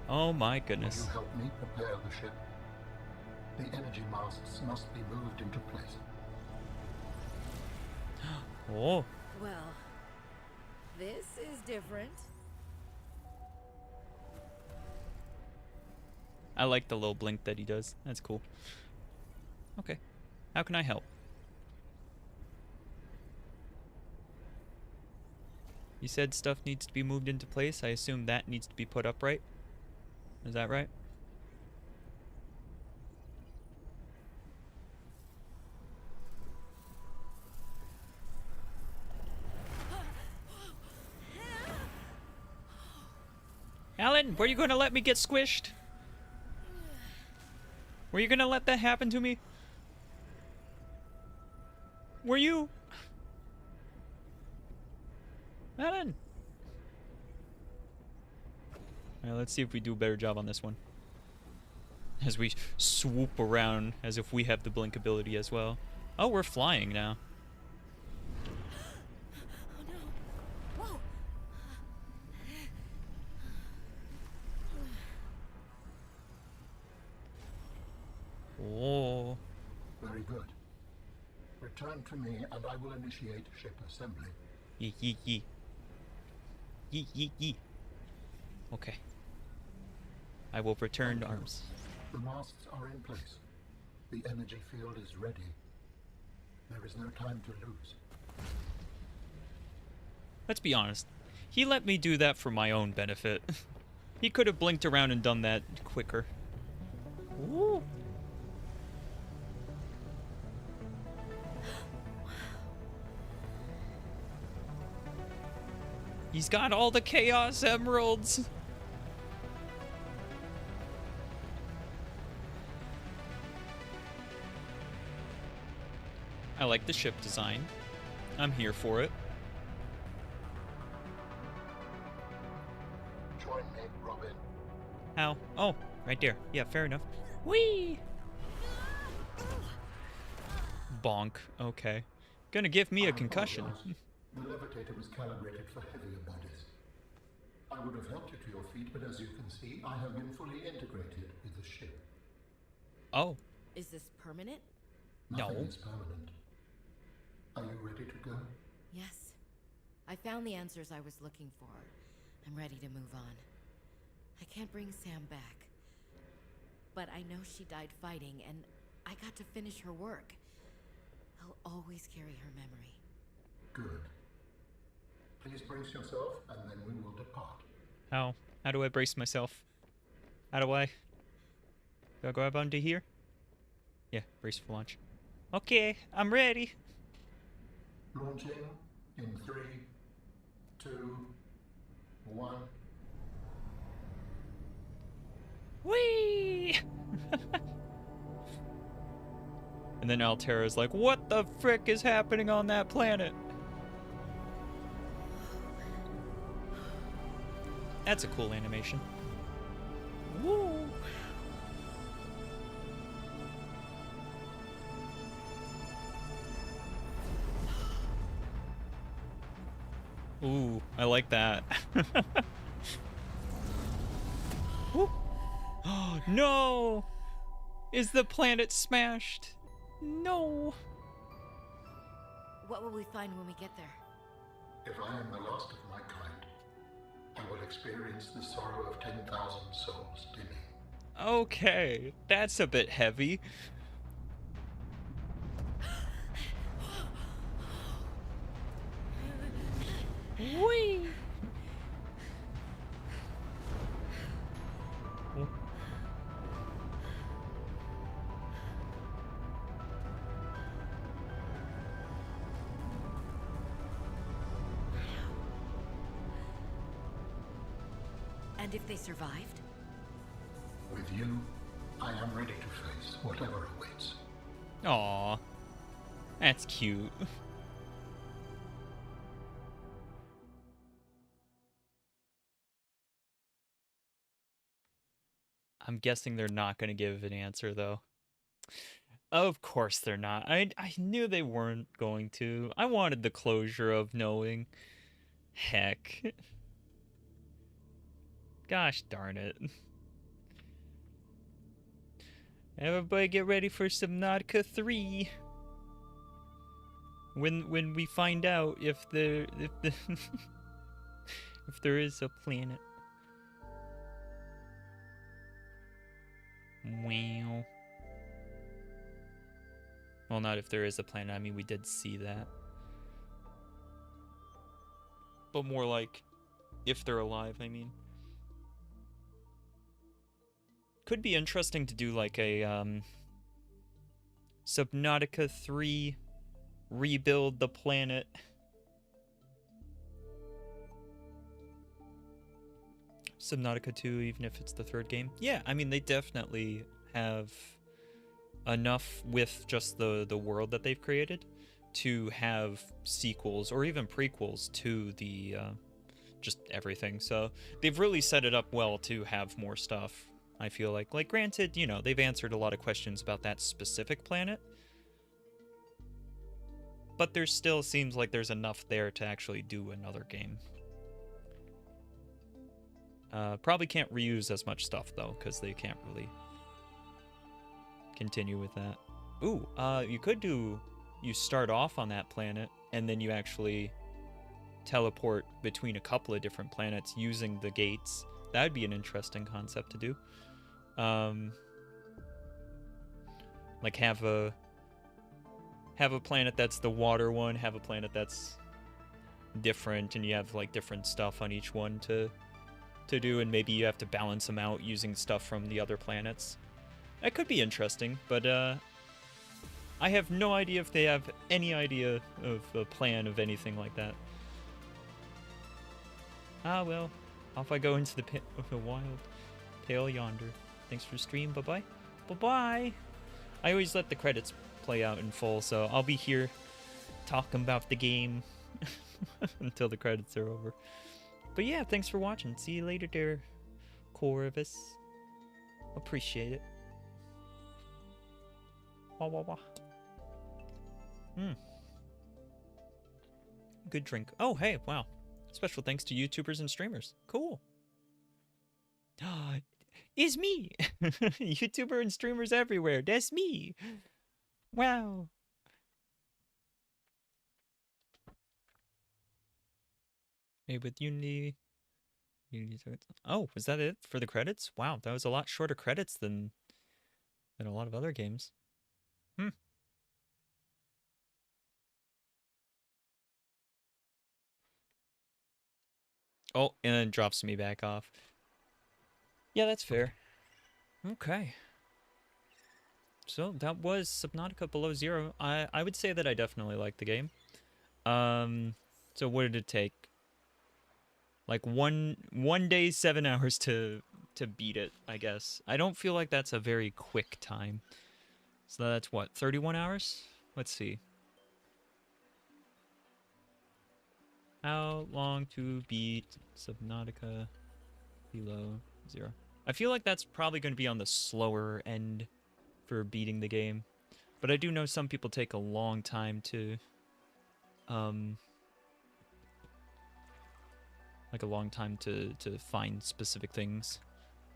Oh my Will goodness. you help me prepare the ship? The energy masts must be moved into place. Oh. Well, this is different. I like the little blink that he does. That's cool. Okay. How can I help? You said stuff needs to be moved into place. I assume that needs to be put upright. Is that right? Alan, were you going to let me get squished? Were you going to let that happen to me? Were you? Alan! Alright, let's see if we do a better job on this one. As we swoop around as if we have the blink ability as well. Oh, we're flying now. Oh no. Whoa. Oh. Very good. Return to me and I will initiate ship assembly. Yee yee yee. Yee yee yee. Okay. I will return arms. The masts are in place. The energy field is ready. There is no time to lose. Let's be honest. He let me do that for my own benefit. He could have blinked around and done that quicker. Ooh. He's got all the Chaos Emeralds. I like the ship design. I'm here for it. Join me, Robin. How? Oh, right there. Yeah, fair enough. Whee! Bonk. Okay. Gonna give me a concussion. The levitator was calibrated for heavier bodies. I would have helped you to your feet, but as you can see, I have been fully integrated with the ship. Oh, Is this permanent? No. Nothing is permanent. Are you ready to go? Yes. I found the answers I was looking for. I'm ready to move on. I can't bring Sam back. But I know she died fighting, and I got to finish her work. I'll always carry her memory. Good. Please brace yourself, and then we will depart. how? How do I brace myself? How do I? Do I go up onto here? Yeah, brace for launch. Okay, I'm ready. Launching in 3, 2, 1. Whee! And then Altera's like, what the frick is happening on that planet? That's a cool animation. Woo! Ooh, I like that. Woo. Oh, no! Is the planet smashed? No! What will we find when we get there? If I am the last of my kind, I will experience the sorrow of 10,000 souls dimming. Okay, that's a bit heavy. Whee! And if they survived? With you, I am ready to face whatever awaits. Aw, that's cute. I'm guessing they're not going to give an answer, though. Of course they're not. I knew they weren't going to. I wanted the closure of knowing. Heck. Gosh darn it. Everybody get ready for Subnautica 3. When we find out if there if there is a planet. Wow. Well, not if there is a planet. I mean, we did see that. But more like, if they're alive, I mean. Could be interesting to do like a, Subnautica 3 rebuild the planet. Subnautica 2, even if it's the third game. Yeah, I mean, they definitely have enough with just the world that they've created to have sequels or even prequels to the just everything. So they've really set it up well to have more stuff, I feel like. Like, granted, you know, they've answered a lot of questions about that specific planet, but there still seems like there's enough there to actually do another game. Probably can't reuse as much stuff, though, because they can't really continue with that. Ooh, you could do... You start off on that planet, and then you actually teleport between a couple of different planets using the gates. That would be an interesting concept to do. Like, have a planet that's the water one, have a planet that's different, and you have, like, different stuff on each one to do, and maybe you have to balance them out using stuff from the other planets. That could be interesting, but I have no idea if they have any idea of a plan of anything like that. Ah, well, off I go into the wild. Pale yonder. Thanks for the stream. Bye-bye. Bye-bye. I always let the credits play out in full, so I'll be here talking about the game until the credits are over. But yeah, thanks for watching. See you later there, Corvus. Appreciate it. Wah wah wah. Good drink. Oh, hey, wow. Special thanks to YouTubers and streamers. Cool. It's me. YouTuber and streamers everywhere. That's me. Wow. Made with Unity. Oh, was that it for the credits? Wow, that was a lot shorter credits than a lot of other games. Oh, and then drops me back off. Yeah, that's fair. Okay. So that was Subnautica Below Zero. I would say that I definitely like the game. So what did it take? Like one day, 7 hours to beat it, I guess. I don't feel like that's a very quick time. So that's what, 31 hours? Let's see. How long to beat Subnautica below 0? I feel like that's probably going to be on the slower end for beating the game. But I do know some people take a long time to, to find specific things.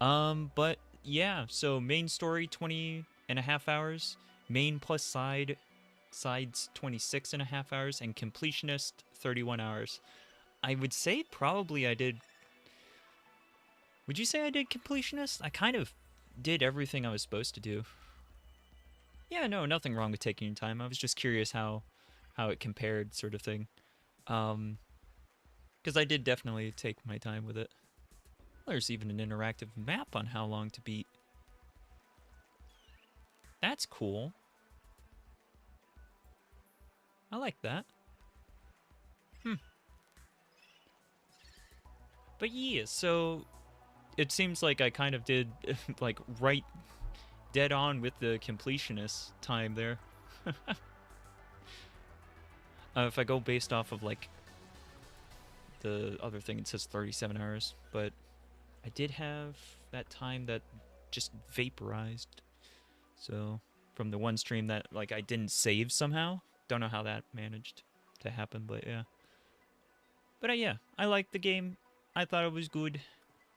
But yeah, so main story 20.5 hours, main plus sides 26.5 hours, and completionist 31 hours. I would say probably I did. Would you say I did completionist? I kind of did everything I was supposed to do. Yeah, no, nothing wrong with taking your time. I was just curious how it compared, sort of thing. Because I did definitely take my time with it. There's even an interactive map on how long to beat. That's cool. I like that. But yeah, so it seems like I kind of did like right dead on with the completionist time there. If I go based off of like the other thing, it says 37 hours, but I did have that time that just vaporized. So from the one stream that like I didn't save somehow. Don't know how that managed to happen, but yeah. But yeah, I liked the game. I thought it was good.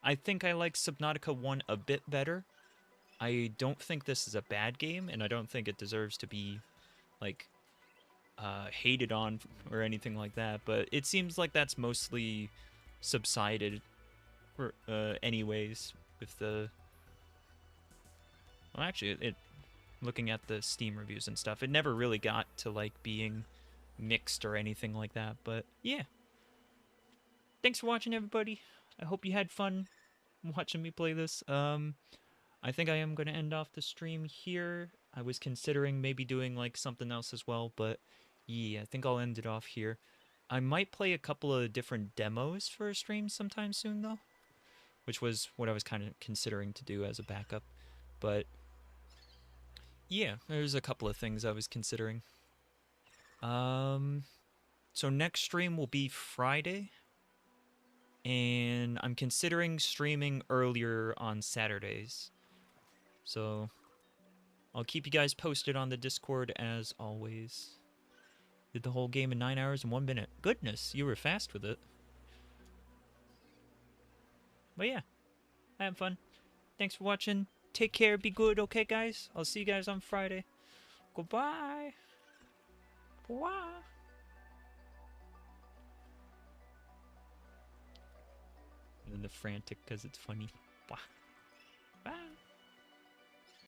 I think I like Subnautica 1 a bit better. I don't think this is a bad game, and I don't think it deserves to be like hated on or anything like that, but it seems like that's mostly subsided anyways with the well, actually it looking at the Steam reviews and stuff, it never really got to like being mixed or anything like that. But yeah, thanks for watching, everybody. I hope you had fun watching me play this. I think I am going to end off the stream here. I was considering maybe doing like something else as well, but yeah, I think I'll end it off here. I might play a couple of different demos for a stream sometime soon though, which was what I was kind of considering to do as a backup. But yeah, there's a couple of things I was considering. So next stream will be Friday, and I'm considering streaming earlier on Saturdays. So I'll keep you guys posted on the Discord as always. Did the whole game in 9 hours and 1 minute. Goodness, you were fast with it. But yeah, I had fun. Thanks for watching. Take care, be good, okay guys? I'll see you guys on Friday. Goodbye. Bye. And then the frantic because it's funny. Bye. Bye.